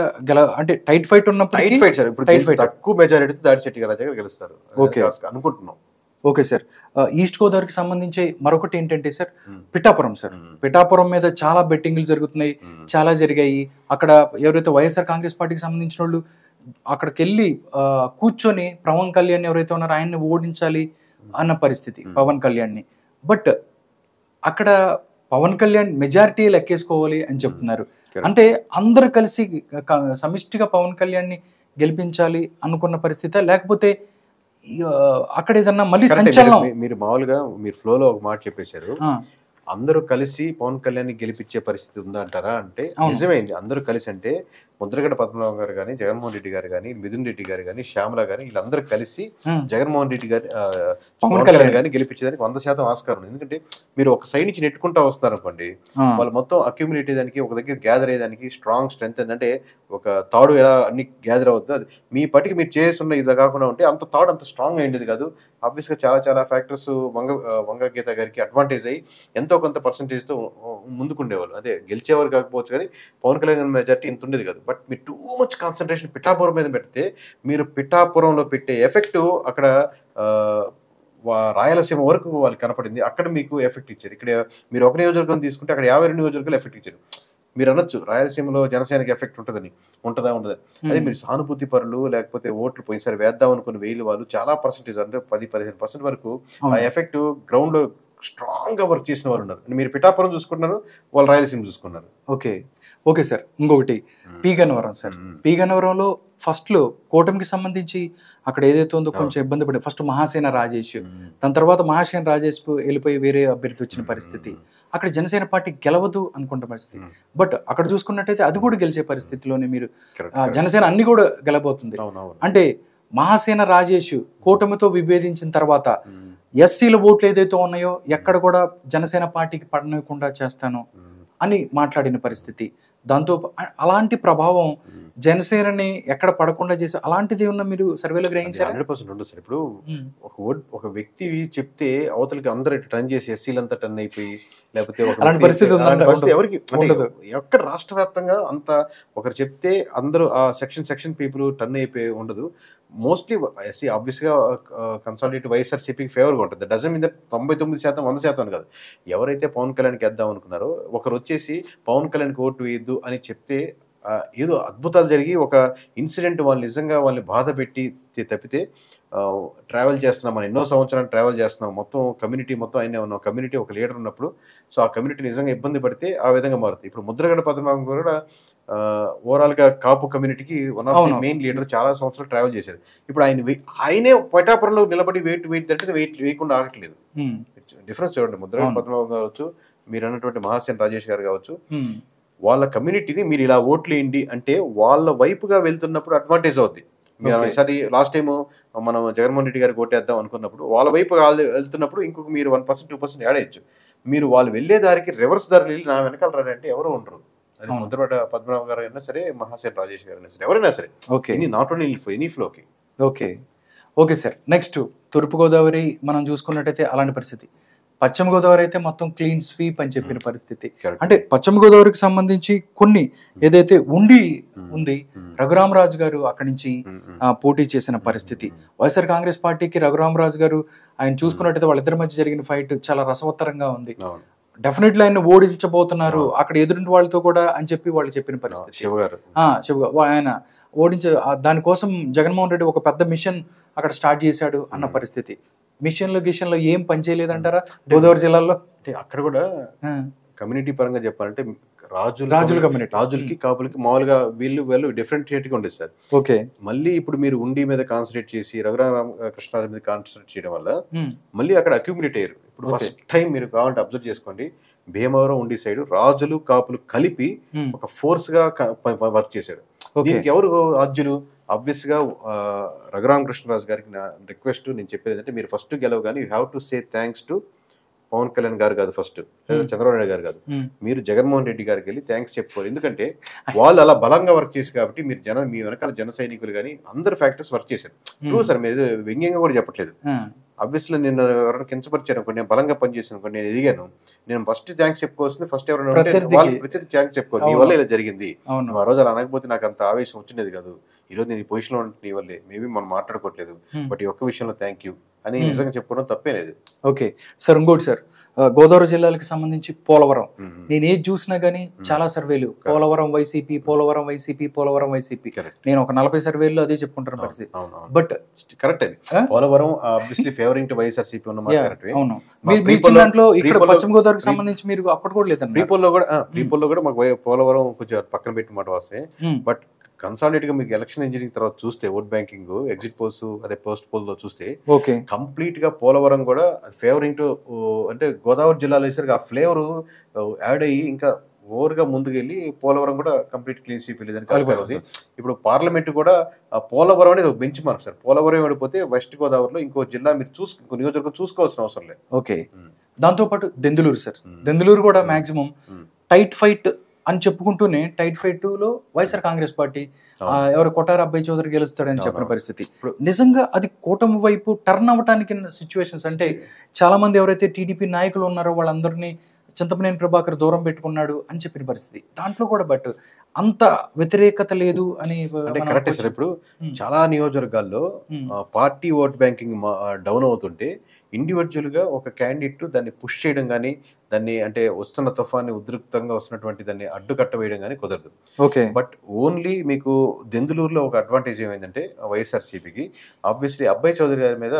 అంటే టైట్ ఫైట్ ఉన్నప్పుడు టైట్ ఫైట్ సార్. ఇప్పుడు తక్కువ మెజారిటీ దాడిశెట్టి రాజా గారు గెలుస్తారు అనుకుంటున్నాం. ఓకే సార్, ఈస్ట్ గోదావరికి సంబంధించి మరొకటి ఏంటంటే సార్ పిఠాపురం సార్, పిఠాపురం మీద చాలా బెట్టింగ్లు జరుగుతున్నాయి, చాలా జరిగాయి. అక్కడ ఎవరైతే వైఎస్ఆర్ కాంగ్రెస్ పార్టీకి సంబంధించిన వాళ్ళు అక్కడికి వెళ్ళి కూర్చొని పవన్ కళ్యాణ్ ఎవరైతే ఉన్నారో ఆయన్ని ఓడించాలి అన్న పరిస్థితి పవన్ కళ్యాణ్ని. బట్ అక్కడ పవన్ కళ్యాణ్ మెజారిటీ లెక్కేసుకోవాలి అని చెప్తున్నారు. అంటే అందరు కలిసి సమిష్టిగా పవన్ కళ్యాణ్ని గెలిపించాలి అనుకున్న పరిస్థితి, లేకపోతే అక్కడ ఏదన్నా మళ్ళీ సంచలనం? మీరు మామూలుగా మీరు ఫ్లోలో ఒక మాట చెప్పేశారు, అందరూ కలిసి పవన్ కళ్యాణ్ గెలిపించే పరిస్థితి ఉందా అంటారా? అంటే నిజమైంది, అందరూ కలిసి అంటే ముద్రగడ పద్మనాభం గారు కానీ, జగన్మోహన్ రెడ్డి గారు కానీ, మిథున్ రెడ్డి గారు కానీ, శ్యామల గాని వీళ్ళందరూ కలిసి జగన్మోహన్ రెడ్డి గారి పవన్ కళ్యాణ్ గారిని గెలిపించేదానికి 100% ఆస్కారం ఉంది. ఎందుకంటే మీరు ఒక సైడ్ నుంచి నెట్టుకుంటా వస్తారు అనుకోండి, వాళ్ళు మొత్తం అక్యూమిలేట్ అయ్యేదానికి, ఒక దగ్గర గ్యాదర్ అయ్యేదానికి స్ట్రాంగ్ స్ట్రెంత్ ఏంటంటే ఒక తాడు ఎలా అన్ని గ్యాదర్ అవుతుంది, అది మీ పట్టికి మీరు చేస్తున్న ఇది కాకుండా ఉంటే అంత తాడు అంత స్ట్రాంగ్ అయ్యేది కాదు. ఆబ్వియస్ గా చాలా చాలా ఫ్యాక్టర్స్ వంగ గీత గారికి అడ్వాంటేజ్ అయ్యి ఎంతో కొంత పర్సెంటేజ్ తో ముందుకుండేవాళ్ళు. అదే గెలిచేవారు కాకపోవచ్చు కానీ పవన్ కళ్యాణ్ మెజార్టీ ఇంత ఉండేది కాదు. బట్ మీరు టూ మచ్ కాన్సన్ట్రేషన్ పిఠాపురం మీద పెడితే మీరు పిఠాపురంలో పెట్టే ఎఫెక్ట్ అక్కడ రాయలసీమ వరకు వాళ్ళకి కనపడింది, అక్కడ మీకు ఎఫెక్ట్ ఇచ్చారు. ఇక్కడ మీరు ఒక నియోజకవర్గం తీసుకుంటే అక్కడ 52 నియోజకవర్గాలు ఎఫెక్ట్ ఇచ్చారు. మీరు అనొచ్చు రాయలసీమలో జనసేనకి ఎఫెక్ట్ ఉంటుందని, ఉంటుందా? అదే మీరు సానుభూతి పరులు లేకపోతే ఓట్లు పోయినసారి వేద్దాం అనుకుని వేలు వాళ్ళు చాలా పర్సెంటేజ్ అంటే 10-15% వరకు ఆ ఎఫెక్ట్ గ్రౌండ్ లో స్ట్రాంగ్ గా వర్క్ చేసిన వాళ్ళు ఉన్నారు. మీరు పిఠాపురం చూసుకుంటున్నారు, వాళ్ళు రాయలసీమ చూసుకున్నారు. ఓకే ఓకే సార్, ఇంకొకటి పీగన్నవరం సార్. పీగన్నవరంలో ఫస్ట్ లో కూటమికి సంబంధించి అక్కడ ఏదైతే ఉందో కొంచెం ఇబ్బంది పడి ఫస్ట్ మహాసేన రాజేష్, దాని తర్వాత మహాసేన రాజేష్ వెళ్ళిపోయి వేరే అభ్యర్థి వచ్చిన పరిస్థితి, అక్కడ జనసేన పార్టీ గెలవదు అనుకుంటున్న పరిస్థితి. బట్ అక్కడ చూసుకున్నట్టయితే అది కూడా గెలిచే పరిస్థితిలోనే మీరు జనసేన అన్ని కూడా గెలబోతుంది. అంటే మహాసేన రాజేష్ కూటమితో విభేదించిన తర్వాత ఎస్సీల ఓట్లు ఏదైతే ఉన్నాయో ఎక్కడ కూడా జనసేన పార్టీకి పడనకుండా చేస్తాను అని మాట్లాడిన పరిస్థితి. దాంతో అలాంటి ప్రభావం జనసేనని ఎక్కడ పడకుండా చేసి అలాంటిది ఏమన్నా మీరు సర్వేలో గ్రహించారు? 100% ఉండదు సార్. ఇప్పుడు ఒక వ్యక్తి చెప్తే అవతలకి అందరూ టర్న్ చేసి ఎస్సీలంతా టర్న్ అయిపోయి లేకపోతే ఎవరికి ఎక్కడ రాష్ట్ర వ్యాప్తంగా అంత ఒకరు చెప్తే అందరూ ఆ సెక్షన్ పీపుల్ టర్న్ అయిపోయి ఉండదు. మోస్ట్లీ ఎస్సీ ఆబ్వియస్ గా కన్సాలిడేట్ వైఎస్ఆర్సీపీకి ఫేవర్గా ఉంటుంది. డజన్ మీద 99% 100% కాదు. ఎవరైతే పవన్ కళ్యాణ్కి వేద్దాం అనుకున్నారో ఒకరు వచ్చేసి పవన్ కళ్యాణ్కి ఓటు వేయద్దు అని చెప్తే ఏదో అద్భుతాలు జరిగి ఒక ఇన్సిడెంట్ వాళ్ళు నిజంగా వాళ్ళని బాధ పెట్టి తప్పితే ట్రావెల్ చేస్తున్నాం మనం ఎన్నో సంవత్సరాలు ట్రావెల్ చేస్తున్నాం, మొత్తం కమ్యూనిటీ మొత్తం అయినా ఉన్నాం, కమ్యూనిటీ ఒక లీడర్ ఉన్నప్పుడు సో ఆ కమ్యూనిటీ నిజంగా ఇబ్బంది పడితే ఆ విధంగా మారుతుంది. ఇప్పుడు ముద్రగడ పద్మనాభం కూడా ఓవరాల్ గా కాపు కమ్యూనిటీకి one of the main leader, చాలా సంవత్సరాలు ట్రావెల్ చేశారు. ఇప్పుడు ఆయనే పిఠాపురంలో నిలబడి వెయిట్ అంటే వెయిట్ వేయకుండా ఆగట్లేదు. డిఫరెన్స్ చూడండి, ముద్రగడ పద్మనాభం కావచ్చు, మీరు అన్నటువంటి మహాసేన రాజేష్ గారు కావచ్చు, వాళ్ళ కమ్యూనిటీని మీరు ఇలా ఓట్లు వేయండి అంటే వాళ్ళ వైపుగా వెళ్తున్నప్పుడు అడ్వాంటేజ్ అవుద్ది. ఈసారి లాస్ట్ టైం మనం జగన్మోహన్ రెడ్డి గారికి ఓటేద్దాం అనుకున్నప్పుడు వాళ్ళ వైపు వెళ్తున్నప్పుడు ఇంకొక మీరు 1% 2% యాడ్ అయ్యచ్చు. మీరు వాళ్ళు వెళ్లే దారికి రివర్స్ దారి వెళ్ళి నా వెనకాల రాడంటే ఎవరు ఉండరు. అది ముద్రగడ పద్మనాభం గారు అయినా సరే, మహాసేన రాజేష్ గారు అయినా సరే, ఎవరైనా సరే, నాట్ ఓన్లీ ఎనీ ఫ్లోకి. Okay okay sir, next Turpugodavari మనం చూసుకున్నట్టయితే అలాంటి పరిస్థితి. పశ్చిమ గోదావరి అయితే మొత్తం క్లీన్ స్వీప్ అని చెప్పిన పరిస్థితి. అంటే పశ్చిమ గోదావరికి సంబంధించి కొన్ని ఏదైతే ఉంది, రఘురామరాజు గారు అక్కడి నుంచి పోటీ చేసిన పరిస్థితి. వైఎస్ఆర్ కాంగ్రెస్ పార్టీకి రఘురామరాజు గారు ఆయన చూసుకున్నట్టయితే వాళ్ళిద్దరి మధ్య జరిగిన ఫైట్ చాలా రసవత్తరంగా ఉంది. డెఫినెట్లీ ఆయన ఓడించబోతున్నారు అక్కడ ఎదురింటి వాళ్ళతో కూడా అని చెప్పి వాళ్ళు చెప్పిన పరిస్థితి. శివ ఆయన ఓడించే దానికోసం జగన్మోహన్ రెడ్డి ఒక పెద్ద మిషన్ అక్కడ స్టార్ట్ చేశాడు అన్న పరిస్థితి. గిషన్లో ఏం పని చేయలేదంటారా గోదావరి జిల్లాలో? అంటే అక్కడ కూడా కమ్యూనిటీ పరంగా చెప్పాలంటే రాజుల కమ్యూనిటీ. రాజులకి కాపులకి మామూలుగా వీళ్ళు డిఫరెంట్ గా ఉండేది సార్. ఓకే. మళ్ళీ ఇప్పుడు మీరు ఉండి మీద కాన్సన్ట్రేట్ చేసి రఘురామకృష్ణరాజు మీద కాన్సన్ట్రేట్ చేయడం వల్ల మళ్ళీ అక్కడ అక్యూమిలేట్ అయ్యారు. ఇప్పుడు ఫస్ట్ టైం మీరు కావాలంటే అబ్జర్వ్ చేసుకోండి, భీమవరం ఉండి సైడ్ రాజులు కాపులు కలిపి ఒక ఫోర్స్ గా వర్క్ చేశారు. దీనికి ఎవరు ఆద్యులు? ఆబ్వియస్ గా రఘురామకృష్ణరాజు గారికి నా రిక్వెస్ట్, నేను చెప్పేది ఏంటంటే మీరు ఫస్ట్ గెలవగానే you have to say thanks to Pawan Kalyan garu కాదు, ఫస్ట్ చంద్రబాబు నాయుడు గారు కాదు, మీరు జగన్మోహన్ రెడ్డి గారికి వెళ్ళి థ్యాంక్స్ చెప్పుకోవాలి. ఎందుకంటే వాళ్ళు అలా బలంగా వర్క్ చేసి కాబట్టి మీరు మీ వెనకాల జన సైనికులు కానీ అందరు ఫ్యాక్టర్స్ వర్క్ చేశారు. ట్రూ సార్, మీరు వ్యంగ్యంగా కూడా చెప్పట్లేదు. ఆబ్వియస్లీ నేను ఎవరైనా కించపరిచాను అనుకోండి, నేను బలంగా పనిచేసాను అనుకోండి, నేను ఎదిగాను, నేను ఫస్ట్ థ్యాంక్స్ చెప్పుకోవాల్సింది ఫస్ట్ ఎవరైనా వాళ్ళు ప్రతి థ్యాంక్స్ చెప్పుకోవాలి. నీ వల్ల ఇలా జరిగింది, నువ్వు ఆ రోజు అలా అనకపోతే నాకు అంత ఆవేశం వచ్చినది కాదు, ఈ రోజు నేను ఈ పొజిషన్ లో ఉంటే నీ వల్లే, మేబీ మనం మాట్లాడుకోవట్లేదు, బట్ ఈ ఒక్క విషయంలో థ్యాంక్ యూ అని నిజంగా చెప్పుకోవడం తప్పేలేదు. ఓకే సార్, ఇంకోటి సార్, గోదావరి జిల్లాలకు సంబంధించి పోలవరం, నేను ఏది చూసినా గానీ చాలా సర్వేలు Polavaram YCP, Polavaram YCP, Polavaram YCP, నేను ఒక 40 సర్వేలు అదే చెప్పుకుంటున్న పరిస్థితి. బట్ కరెక్ట్, అది Polavaram obviously favouring to YSRCP ఉన్న మాట కరెక్ట్. అవును, దాంట్లో ఇక్కడ పశ్చిమ గోదావరికి సంబంధించి మీరు అక్కడ కూడా లేదండి. ప్రీపోల్లో కూడా మాకు పోలవరం కొంచెం పక్కన పెట్టి మాట వస్తాయి. బట్ కన్సాలిడేట్ గా మీకు ఎలక్షన్ ఇంజనీరింగ్ తర్వాత చూస్తే ఓట్ బ్యాంకింగ్, ఎగ్జిట్ పోల్స్, అదే పోస్ట్ పోల్ లో చూస్తే కంప్లీట్ గా పోలవరం కూడా ఫేవరింగ్ టు, అంటే గోదావరి జిల్లాలో వేసరికి ఆ ఫ్లేవర్ యాడ్ అయ్యి ఇంకా ఓవర్ గా ముందుకెళ్ళి పోలవరం కూడా కంప్లీట్ క్లీన్ స్వీప్ వెళ్ళేదని కలిపి. ఇప్పుడు పార్లమెంట్ కూడా పోలవరం అనేది ఒక బెంచ్ మార్క్ సార్. పోలవరం పడిపోతే వెస్ట్ గోదావరిలో ఇంకో జిల్లా మీరు ఇంకో నియోజకవర్గం చూసుకోవాల్సిన అవసరం లేదు. ఓకే, దాంతో పాటు దెందులూరు సార్, దెందులూరు కూడా మాక్సిమం టైట్ ఫైట్ అని చెప్పుకుంటూనే టైట్ ఫైట్ లో వైఎస్ఆర్ కాంగ్రెస్ పార్టీ ఎవరు కొట్టారు అబ్బాయి చౌదరి గెలుస్తాడని చెప్పిన పరిస్థితి. నిజంగా అది కూటమి వైపు టర్న్ అవ్వటానికి సిచ్యువేషన్స్, అంటే చాలా మంది ఎవరైతే టీడీపీ నాయకులు ఉన్నారో వాళ్ళందరినీ చింతమనేని ప్రభాకర్ దూరం పెట్టుకున్నాడు అని చెప్పిన పరిస్థితి. దాంట్లో కూడా బట్ అంత వ్యతిరేకత లేదు అని కరెక్టే సార్. ఇప్పుడు చాలా నియోజకవర్గాల్లో పార్టీ ఓట్ బ్యాంకింగ్ డౌన్ అవుతుంటే ఇండివిజువల్ గా ఒక క్యాండిడేట్ దాన్ని పుష్ చేయడం కానీ, దాన్ని అంటే వస్తున్న తుఫాన్ని ఉధృతంగా వస్తున్నటువంటి దాన్ని అడ్డుకట్ట వేయడం కానీ కుదరదు. ఓకే, బట్ ఓన్లీ మీకు దెందులూరులో ఒక అడ్వాంటేజ్ ఏమైందంటే వైఎస్ఆర్సీపీకి ఆబ్వియస్లీ అబ్బాయి చౌదరి గారి మీద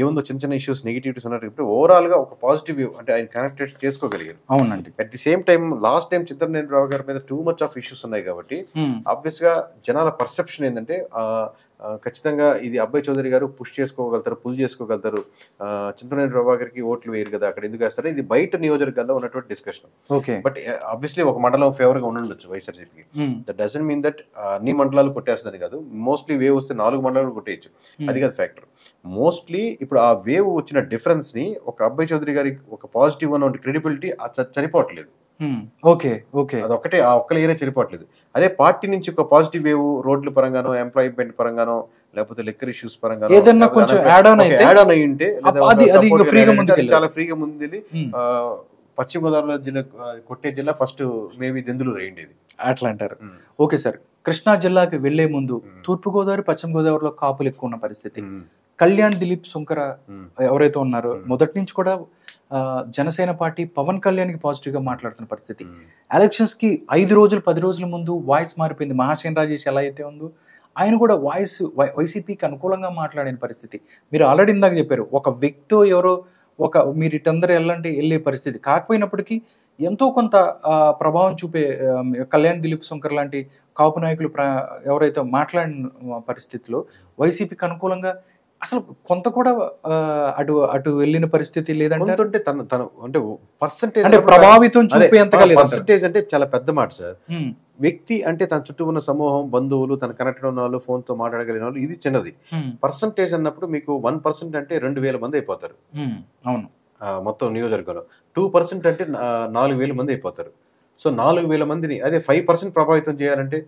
ఏముందో చిన్న చిన్న ఇష్యూస్, నెగిటివిటీస్ ఉన్నట్టు ఇప్పుడు ఓవరాల్ గా ఒక పాజిటివ్ వ్యూ అంటే ఆయన కనెక్టెడ్ చేసుకోగలిగారు. అవునండి. At the same time last time Chintamaneni Rao గారి మీద టూ మచ్ ఆఫ్ ఇష్యూస్ ఉన్నాయి కాబట్టి ఆబ్వియస్ గా జనాల పర్సెప్షన్ ఏంటంటే ఖచ్చితంగా ఇది అబ్బాయి చౌదరి గారు పుష్ చేసుకోగలుగుతారు, పుల్ చేసుకోగలుగుతారు, చింతమనేని రావు గారికి ఓట్లు వేయరు కదా అక్కడ ఎందుకు వేస్తారు, ఇది బయట నియోజకవర్గాల్లో ఉన్నటువంటి డిస్కషన్. బట్ ఆబ్వియస్లీ ఒక మండలం ఫేవర్ గా ఉండొచ్చు వైఎస్ఆర్సీపీకి. దట్ డజంట్ మీన్ దట్ అన్ని మండలాలు కొట్టేస్తుందని కాదు. మోస్ట్లీ వేవ్ వస్తే 4 మండలాలు కొట్టేయచ్చు, అది కాదు ఫ్యాక్టర్. మోస్ట్లీ ఇప్పుడు ఆ వేవ్ వచ్చిన డిఫరెన్స్ ని ఒక అబ్బాయి చౌదరి గారి ఒక పాజిటివ్ అన్న క్రెడిబిలిటీ చనిపోవట్లేదు. ఓకే ఓకే, అదొక్కటే ఆ ఒక్క లేయరే చనిపోవట్లేదు. అదే పార్టీ నుంచి ఒక పాజిటివ్ వేవ్ రోడ్ల పరంగానో, ఎంప్లాయ్మెంట్ పరంగానో, లేకపోతే లిక్కర్ ఇష్యూస్ పరంగానో ఏదైనా కొంచెం యాడ్ ఆన్ అయి ఉంటే చాలా ఫ్రీగా ముందు పశ్చిమ గోదావరి జిల్లా కొట్టే జిల్లా ఫస్ట్ మేబీ దెందులూరు అయ్యింది అట్లా అంటారు. ఓకే సార్, కృష్ణా జిల్లాకి వెళ్లే ముందు తూర్పుగోదావరి, పశ్చిమ గోదావరిలో కాపులు ఎక్కువ ఉన్న పరిస్థితి. కళ్యాణ్ దిలీప్ సుంకర ఎవరైతే ఉన్నారో మొదటి నుంచి కూడా జనసేన పార్టీ పవన్ కళ్యాణ్ కి పాజిటివ్ గా మాట్లాడుతున్న పరిస్థితి. ఎలక్షన్స్ కి 5 రోజులు 10 రోజుల ముందు వాయిస్ మారిపోయింది. మహాసేన్ రాజేష్ ఎలా అయితే ఉందో ఆయన కూడా వాయిస్ వైసీపీకి అనుకూలంగా మాట్లాడిన పరిస్థితి. మీరు ఆల్రెడీ ఇందాక చెప్పారు, ఒక వ్యక్తి ఎవరో మీరు ఇటందరూ వెళ్ళే పరిస్థితి కాకపోయినప్పటికీ ఎంతో కొంత ప్రభావం చూపే కళ్యాణ్ దిలీప్ శంకర్ లాంటి కాపు నాయకులు ఎవరైతే మాట్లాడిన పరిస్థితిలో వైసీపీకి అనుకూలంగా అసలు కొంత కూడా అటు వెళ్ళిన పరిస్థితి లేదంటే అంటే పర్సెంటేజ్ అంటే ప్రభావితం చూపేంతగా లేదు. పర్సెంటేజ్ అంటే చాలా పెద్ద మాట సార్. వ్యక్తి అంటే తన చుట్టూ ఉన్న సమూహం, బంధువులు, తన కనెక్టెడ్ ఉన్న వాళ్ళు, ఫోన్ తో మాట్లాడగలిగిన వాళ్ళు, ఇది చిన్నది. పర్సెంటేజ్ అన్నప్పుడు మీకు 1% అంటే 2000 మంది అయిపోతారు. అవును, మొత్తం నియోజకవర్గంలో 2% అంటే 4000 మంది అయిపోతారు. సో 4000 మందిని అదే 5% ప్రభావితం చేయాలంటే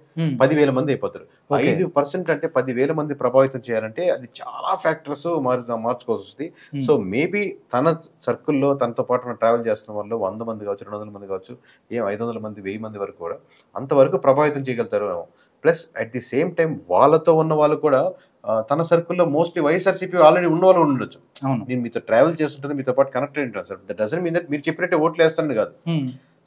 10,000 మంది అయిపోతారు. 5% అంటే 10,000 మంది ప్రభావితం చేయాలంటే అది చాలా ఫ్యాక్టర్స్ మార్చుకోవాల్సి వస్తుంది. సో మేబీ తన సర్కిల్లో తనతో పాటు ట్రావెల్ చేస్తున్న వాళ్ళు 100 మంది కావచ్చు, 200 మంది కావచ్చు, 500 మంది, 1000 మంది వరకు కూడా అంతవరకు ప్రభావితం చేయగలుగుతారు. Plus at the same time వాళ్ళతో ఉన్న వాళ్ళు కూడా తన సర్కిల్లో మోస్ట్లీ వైఎస్ఆర్సీపీ ఆల్రెడీ ఉన్న వాళ్ళు ఉండొచ్చు. నేను మీతో ట్రావెల్ చేస్తుంటాను, మీతో పాటు కనెక్టెడ్ ఉంటాను sir. That doesn't mean that మీరు చెప్పినట్టే ఓట్లు వేస్తానని కాదు.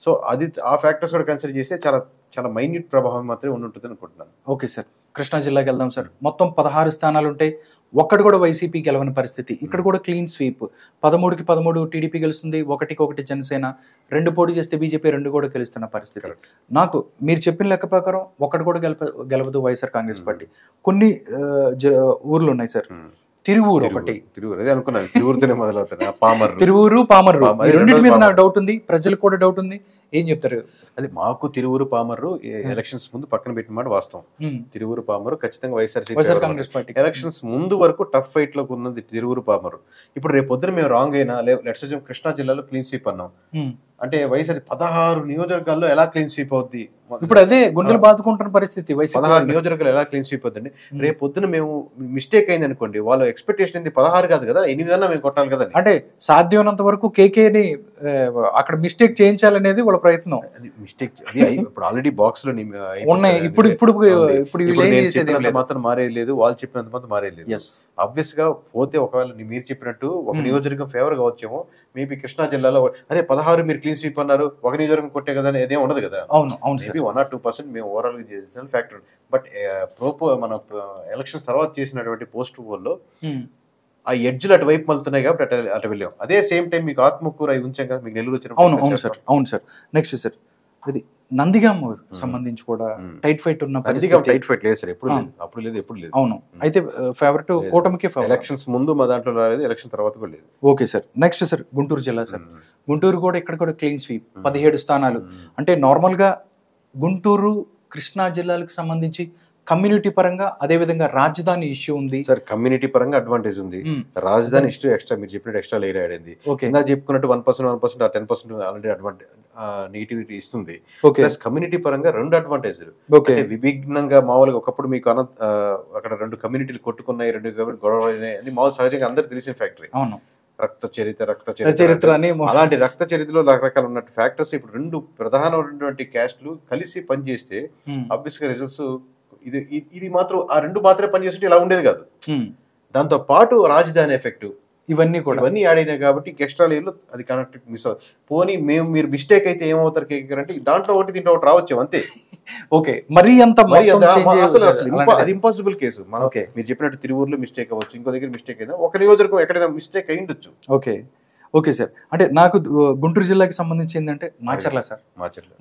సో అది ఆ ఫ్యాక్టర్స్ కూడా కన్సిడర్ చేస్తే చాలా చాలా మైన్యూట్ ప్రభావం మాత్రమే ఉంటుందని అనుకుంటున్నాను. ఓకే సార్, కృష్ణా జిల్లాకి వెళ్దాం సార్. మొత్తం 16 స్థానాలు ఉంటాయి, ఒక్కటి కూడా వైసీపీ గెలవని పరిస్థితి. ఇక్కడ కూడా క్లీన్ స్వీప్, 13కి 13 టీడీపీ గెలుస్తుంది, 1కి 1 జనసేన, 2 పోటీ చేస్తే బీజేపీ 2 కూడా గెలుస్తున్న పరిస్థితి. నాకు మీరు చెప్పిన లెక్క ప్రకారం ఒక్కటి కూడా గెలవదు వైఎస్ఆర్ కాంగ్రెస్ పార్టీ. కొన్ని ఊర్లు ఉన్నాయి సార్, తిరువూరు ఒకటి, తిరువూరు పామర్రు, రెండింటి మీద నాకు డౌట్ ఉంది, ప్రజలకు కూడా డౌట్ ఉంది. ఏం చెప్తారు? అది మాకు తిరువూరు పామర్రు ఎలక్షన్స్ ముందు పక్కన పెట్టిన మాట వాస్తవం. తిరువూరు పామరు ఖచ్చితంగా వైఎస్ఆర్ కాంగ్రెస్ పార్టీ ఎలక్షన్స్ ముందు వరకు టఫ్ ఫైట్ లోకి ఉన్నది తిరువూరు పామరు. ఇప్పుడు రేపు పొద్దున మేము రాంగ్ అయినా లెట్స్ అజ్యూమ్ కృష్ణా జిల్లాలో క్లీన్ స్వీప్ అన్నాం అంటే వైఎస్ఆర్ 16 నియోజకవర్గాల్లో ఎలా క్లీన్ స్వీప్ అవుద్ది? ఇప్పుడు అదే గుండెలు బాదుకుంటున్న పరిస్థితి. 16 నియోజకవర్గాలు ఎలా క్లీన్ స్వీప్ అవుతుంది? రేపు పొద్దున మేము మిస్టేక్ అయింది అనుకోండి, వాళ్ళ ఎక్స్పెక్టేషన్ ఏంది 16 కాదు కదా, 8 అన్నా మేము కొట్టాలి కదా. అంటే సాధ్యమైనంత వరకు కేకేని అక్కడ మిస్టేక్ చేయించాలనేది వాళ్ళ ప్రయత్నం. మిస్టేక్ ఇప్పుడు ఆల్రెడీ బాక్స్ లో ఉన్నాయి. ఇప్పుడు మాత్రం మారేది లేదు, వాళ్ళు చెప్పినంత మాత్రం మారేది లేదు. ఆబ్వియస్ గా పోతే ఒకవేళ మీరు చెప్పినట్టు ఒక నియోజకవర్గం ఫేవర్ గా వచ్చేమో, మేబీ కృష్ణా జిల్లాలో అదే 16 మీరు క్లీన్ స్వీప్ అన్నారు, ఒక నియోజకవర్గం కొట్టే కదా అని ఏదేం ఉండదు కదా. మేబీ 1 or 2% మేము ఓవరాల్ గా చేసిన ఫ్యాక్టర్. బట్ మన ఎలక్షన్స్ తర్వాత చేసినటువంటి పోస్ట్ పోల్ లో ఆ ఎడ్జ్లు అటువైపు మలుతున్నాయి కాబట్టి అటు వెళ్ళాం. అదే సేమ్ టైం మీకు ఆత్మకూర అవి ఉంచాం కదా, మీకు నెల్లూరు వచ్చిన. అవును సార్. నెక్స్ట్ సార్, ఇది నందిగామ సంబంధించి కూడా టైట్ ఫైట్ ఉన్న టైట్ ఫైట్ లేదు సార్, ఎప్పుడు లేదు, అప్పుడు లేదు, ఎప్పుడు లేదు. అవును, అయితే ఫేవరెట్ కూటమికి. ఎలక్షన్స్ ముందు మా దాంట్లో రాలేదు, ఎలక్షన్ తర్వాత కూడా లేదు. Okay sir. Next sir, Guntur జిల్లా సార్. గుంటూరు కూడా ఇక్కడ కూడా క్లీన్ స్వీప్, 17 స్థానాలు. అంటే నార్మల్ గా గుంటూరు కృష్ణా జిల్లాలకు సంబంధించి కమ్యూనిటీ పరంగా, అదే విధంగా రాజధాని ఇష్యూ ఉంది సార్. కమ్యూనిటీ పరంగా అడ్వాంటేజ్ ఉంది, రాజధాని ఇష్యూ ఎక్స్ట్రా మీరు చెప్పినట్టు ఎక్స్ట్రా లేయర్ యాడ్ అయింది. ఇందాక చెప్పుకున్నట్టు 1% 10% ఆల్రెడీ అడ్వాంటేజ్ నెగిటివిటీ ఇస్తుంది. ప్లస్ కమ్యూనిటీ పరంగా 2 అడ్వాంటేజ్లు. విభిన్నంగా మామూలుగా ఒకప్పుడు మీకు అక్కడ 2 కమ్యూనిటీలు కొట్టుకున్నాయి, 2 గొడవ అని మామూలు సహజంగా అందరికి తెలిసిన ఫ్యాక్టరీ. రక్త చరిత్ర అలాంటి రక్త చరిత్రలో రకరకాల ఉన్న ఫ్యాక్టర్స్ ఇప్పుడు 2 ప్రధానమైనటువంటి క్యాస్ట్లు కలిసి పనిచేస్తే ఆబ్వియస్ గా రిజల్ట్స్ ఇది మాత్రం ఆ 2 మాత్రమే పనిచేస్తుంటే ఇలా ఉండేది కాదు. దాంతో పాటు రాజధాని ఎఫెక్ట్ ఇవన్నీ యాడ్ అయినాయి కాబట్టి ఎక్స్ట్రా లేయర్లు అది కనెక్ట్ మిస్ అవుతుంది. పోనీ మీరు మిస్టేక్ అయితే ఏమవుతారు అంటే దాంట్లో ఒకటి దీంట్లో ఒకటి రావచ్చు అంతే. ఓకే, మరి అసలు అది ఇంపాసిబుల్ కేసు. మనం మీరు చెప్పినట్టు తిరువూరులో మిస్టేక్ అవ్వచ్చు, ఇంకో దగ్గర మిస్టేక్ అయినా, ఒక నియోజకవర్గం ఎక్కడైనా మిస్టేక్ అయి ఉండొచ్చు. Okay sir. అంటే నాకు గుంటూరు జిల్లాకి సంబంధించి ఏంటంటే మాచర్ల సార్,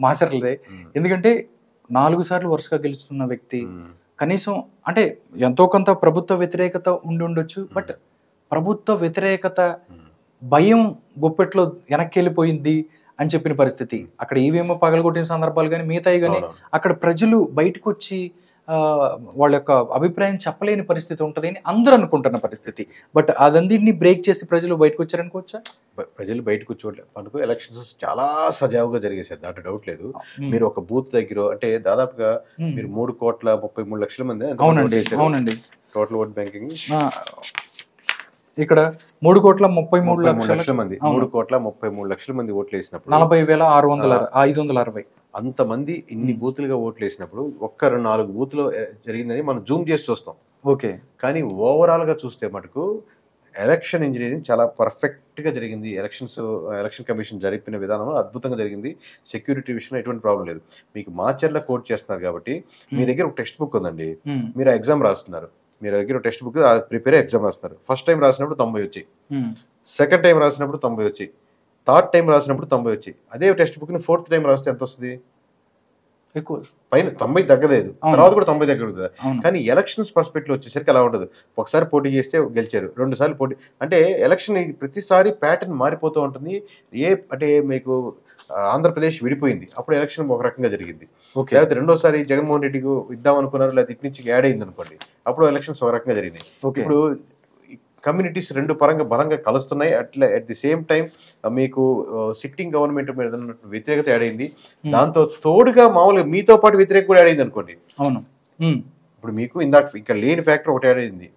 మాచర్లే. ఎందుకంటే 4 సార్లు వరుసగా గెలుస్తున్న వ్యక్తి, కనీసం అంటే ఎంతో కొంత ప్రభుత్వ వ్యతిరేకత ఉండి ఉండొచ్చు, బట్ ప్రభుత్వ వ్యతిరేకత భయం గుప్పెట్లో వెనక్కి వెళ్ళిపోయింది అని చెప్పిన పరిస్థితి. అక్కడ ఈవీఎం పగలగొట్టిన సందర్భాలు కానీ మిగతాయి కానీ అక్కడ ప్రజలు బయటకు వచ్చి వాళ్ళ యొక్క అభిప్రాయం చెప్పలేని పరిస్థితి ఉంటుంది అని అందరూ అనుకుంటున్న పరిస్థితి. బట్ అదందరినీ బ్రేక్ చేసి ప్రజలు బయటకు వచ్చారనుకోవచ్చా? ప్రజలు బయటకు వచ్చి ఎలక్షన్స్ చాలా సజావుగా జరిగేసారు, దాంట్లో డౌట్ లేదు. మీరు ఒక బూత్ దగ్గర అంటే దాదాపుగా మీరు 3,33,00,000 మంది. అవునండి. టోటల్ ఓట్ బ్యాంకింగ్ ఇక్కడ 3,33,00,000 మంది, 3,33,00,000 మంది ఓట్లు వేసినప్పుడు 40,560 అంతమంది ఇన్ని బూతులుగా ఓట్లు వేసినప్పుడు ఒక్క 4 బూతులు జరిగిందని మనం జూమ్ చేసి చూస్తాం. ఓకే, కానీ ఓవరాల్ గా చూస్తే మటుకు ఎలక్షన్ ఇంజనీరింగ్ చాలా పర్ఫెక్ట్ గా జరిగింది. ఎలక్షన్ కమిషన్ జరిపిన విధానం అద్భుతంగా జరిగింది. సెక్యూరిటీ విషయంలో ఎటువంటి ప్రాబ్లం లేదు. మీకు మాచర్ల కోడ్ చేస్తున్నారు కాబట్టి మీ దగ్గర ఒక టెక్స్ట్ బుక్ ఉందండి, మీరు ఎగ్జామ్ రాస్తున్నారు, మీరు దగ్గర టెక్స్ట్ బుక్ ప్రిపేర్ ఎగ్జామ్ రాస్తున్నారు. ఫస్ట్ టైం రాసినప్పుడు 90 వచ్చాయి, సెకండ్ టైం రాసినప్పుడు 90 వచ్చాయి, థర్డ్ టైం రాసినప్పుడు 90 వచ్చాయి. అదే టెక్స్ట్ బుక్ ని 4th టైం రాస్తే ఎంత వస్తుంది? ఎక్కువ, పైన 90 తగ్గలేదు, తర్వాత కూడా 90 తగ్గదు. కానీ ఎలక్షన్స్ పర్స్పెక్టివ్ వచ్చేసరికి అలా ఉండదు. ఒకసారి పోటీ చేస్తే గెలిచారు, 2 సార్లు పోటీ అంటే ఎలక్షన్ ప్రతిసారి ప్యాటర్న్ మారిపోతూ ఉంటుంది. అంటే మీకు ఆంధ్రప్రదేశ్ విడిపోయింది, అప్పుడు ఎలక్షన్ ఒక రకంగా జరిగింది. లేకపోతే రెండోసారి జగన్మోహన్ రెడ్డికి ఇద్దాం అనుకున్నారు, లేకపోతే ఇటు నుంచి యాడ్ అయింది అనుకోండి, అప్పుడు ఎలక్షన్స్ ఒక రకంగా జరిగినాయి. ఇప్పుడు కమ్యూనిటీస్ 2 పరంగా బలంగా కలుస్తున్నాయి. అట్లా అట్ ది సేమ్ టైం మీకు సిట్టింగ్ గవర్నమెంట్ మీద వ్యతిరేకత యాడ్ అయింది. దాంతో తోడుగా మామూలుగా మీతో పాటు వ్యతిరేకత కూడా యాడ్ అయింది అనుకోండి. అవును, ఇప్పుడు మీకు ఇందాక ఇక్కడ లేని ఫ్యాక్టర్ ఒకటి యాడ్ అయింది.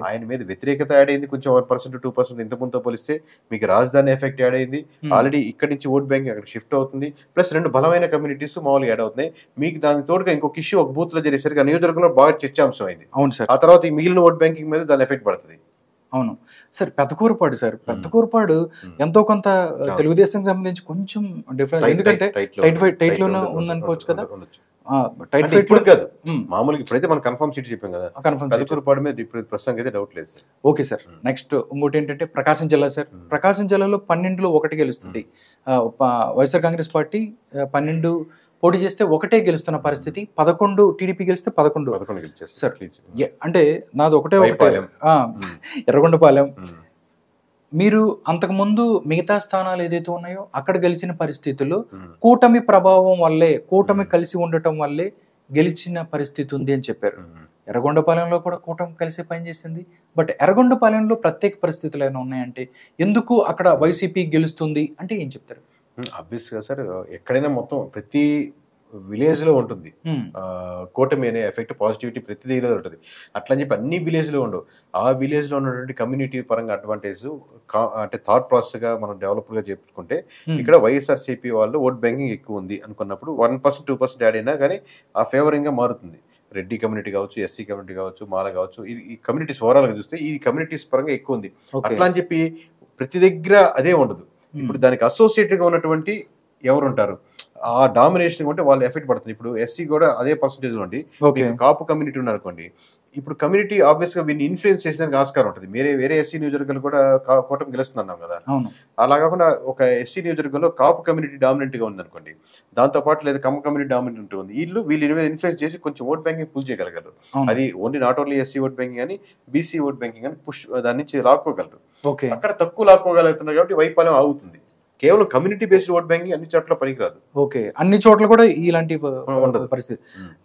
ఆయన మీద వ్యతిరేకత యాడ్ అయింది కొంచెం 1% 2% ఇంత ముందుతో పోలిస్తే. మీకు రాజధాని ఎఫెక్ట్ యాడ్ అయింది, ఆల్రెడీ ఇక్కడ నుంచి ఓట్ బ్యాంక్ అక్కడ షిఫ్ట్ అవుతుంది. ప్లస్ 2 బలమైన కమ్యూనిటీస్ మామూలుగా యాడ్ అవుతున్నాయి. మీకు దానికి తోడుగా ఇంకొక ఇష్యూ ఒక బూత్ లో జరిగేసరికి ఆ నియోజకవర్గంలో బాగా చర్చాంశం అయింది. అవును సార్. ఆ తర్వాత ఈ మిగిలిన ఓట్ బ్యాంకింగ్ మీద దాని ఎఫెక్ట్ పడుతుంది. అవును సార్. పెద్దకూరపాడు సార్, పెద్దకూరపాడు ఎంతో కొంత తెలుగుదేశం సంబంధించి కొంచెం డిఫరెంట్, ఎందుకంటే టైట్ లోనే ఉందనుకోవచ్చు కదా. టైట్ అంటే ఇప్పుడు కాదు, మామూలుగా ఇప్పుడైతే మనం కన్ఫర్మ్ సీట్ చెప్పాం కదా, కన్ఫర్మ్ కదుకూరుపాడు మీద ఇప్పుడు ప్రస్తుతానికి అయితే డౌట్ లేదు సార్. Okay sir. నెక్స్ట్ ఇంకోటి ఏంటంటే ప్రకాశం జిల్లా సార్. ప్రకాశం జిల్లాలో 12లో 1 గెలుస్తుంది. వైఎస్ఆర్ కాంగ్రెస్ పార్టీ 12 పోటీ చేస్తే 1 గెలుస్తున్న పరిస్థితి. 11 టీడీపీ గెలిస్తే 11 గెలిచారు సార్. అంటే నాది ఒకటే ఎర్రగొండపాలెం. మీరు అంతకుముందు మిగతా స్థానాలు ఏదైతే ఉన్నాయో అక్కడ గెలిచిన పరిస్థితుల్లో కూటమి ప్రభావం వల్లే, కూటమి కలిసి ఉండటం వల్లే గెలిచిన పరిస్థితి ఉంది అని చెప్పారు. ఎర్రగొండపాలెంలో కూడా కూటమి కలిసి పనిచేసింది. బట్ ఎర్రగొండపాలెంలో ప్రత్యేక పరిస్థితులు ఏమైనా ఉన్నాయంటే ఎందుకు అక్కడ వైసీపీ గెలుస్తుంది అంటే ఏం చెప్తారు? ఆబ్వియస్గా సార్, ఎక్కడైనా మొత్తం ప్రతి విలేజ్ లో ఉంటుంది కూటమి అనే ఎఫెక్ట్, పాజిటివిటీ ప్రతి దగ్గర ఉంటుంది. అట్లా అని చెప్పి అన్ని విలేజ్ లో ఉండవు. ఆ విలేజ్ లో ఉన్నటువంటి కమ్యూనిటీ పరంగా అడ్వాంటేజ్ అంటే థాట్ ప్రాసెస్ గా మనం డెవలప్డ్ గా చెప్పుకుంటే ఇక్కడ వైఎస్ఆర్సీపీ వాళ్ళు ఓట్ బ్యాంకింగ్ ఎక్కువ ఉంది అనుకున్నప్పుడు 1% 2% యాడ్ అయినా కానీ ఆ ఫేవరింగ్ గా మారుతుంది. రెడ్డి కమ్యూనిటీ కావచ్చు, ఎస్సీ కమ్యూనిటీ కావచ్చు, మాల కావచ్చు, ఈ కమ్యూనిటీస్ ఓవరాల్ గా చూస్తే ఈ కమ్యూనిటీస్ పరంగా ఎక్కువ ఉంది. అట్లా అని చెప్పి ప్రతి దగ్గర అదే ఉండదు. ఇప్పుడు దానికి అసోసియేటెడ్ గా ఉన్నటువంటి ఎవరు ఉంటారు, ఆ డామినేషన్ ఉంటే వాళ్ళు ఎఫెక్ట్ పడుతుంది. ఇప్పుడు ఎస్సీ కూడా అదే పర్సెంటేజ్ ఉండి కాపు కమ్యూనిటీ ఉన్నారనుకోండి, ఇప్పుడు కమ్యూనిటీ ఆబ్వియస్ గా వీళ్ళని ఇన్ఫ్లుయెన్స్ చేసేందుకు ఆస్కారం ఉంటుంది. వేరే ఎస్సీ నియోజకవర్గాలు కూడా కూటమి గెలుస్తుంది అన్నాం కదా, అలా కాకుండా ఒక ఎస్సీ నియోజకవర్గంలో కాపు కమ్యూనిటీ డామినెంట్ గా ఉంది అనుకోండి, దాంతో పాటు లేదా కమ్మ కమ్యూనిటీ డామినెంట్ ఉంది, వీళ్ళు ఇన్ఫ్లుయెన్స్ చేసి కొంచెం ఓట్ బ్యాంకింగ్ పుల్ చేయగలగలరు. అది only not only SC vote banking అని బీసీ ఓట్ బ్యాంకింగ్ అని పుష్ దాని నుంచి లాక్కోగలరు. అక్కడ తక్కువ లాక్కోగలుగుతున్నారు కాబట్టి వైఫల్యం ఆగుతుంది. కేవలం కమ్యూనిటీ బేస్డ్ ఓట్ బ్యాంకింగ్ అన్ని చోట్ల పనికిరాదు. ఓకే, అన్ని చోట్ల కూడా ఇలాంటి పరిస్థితి.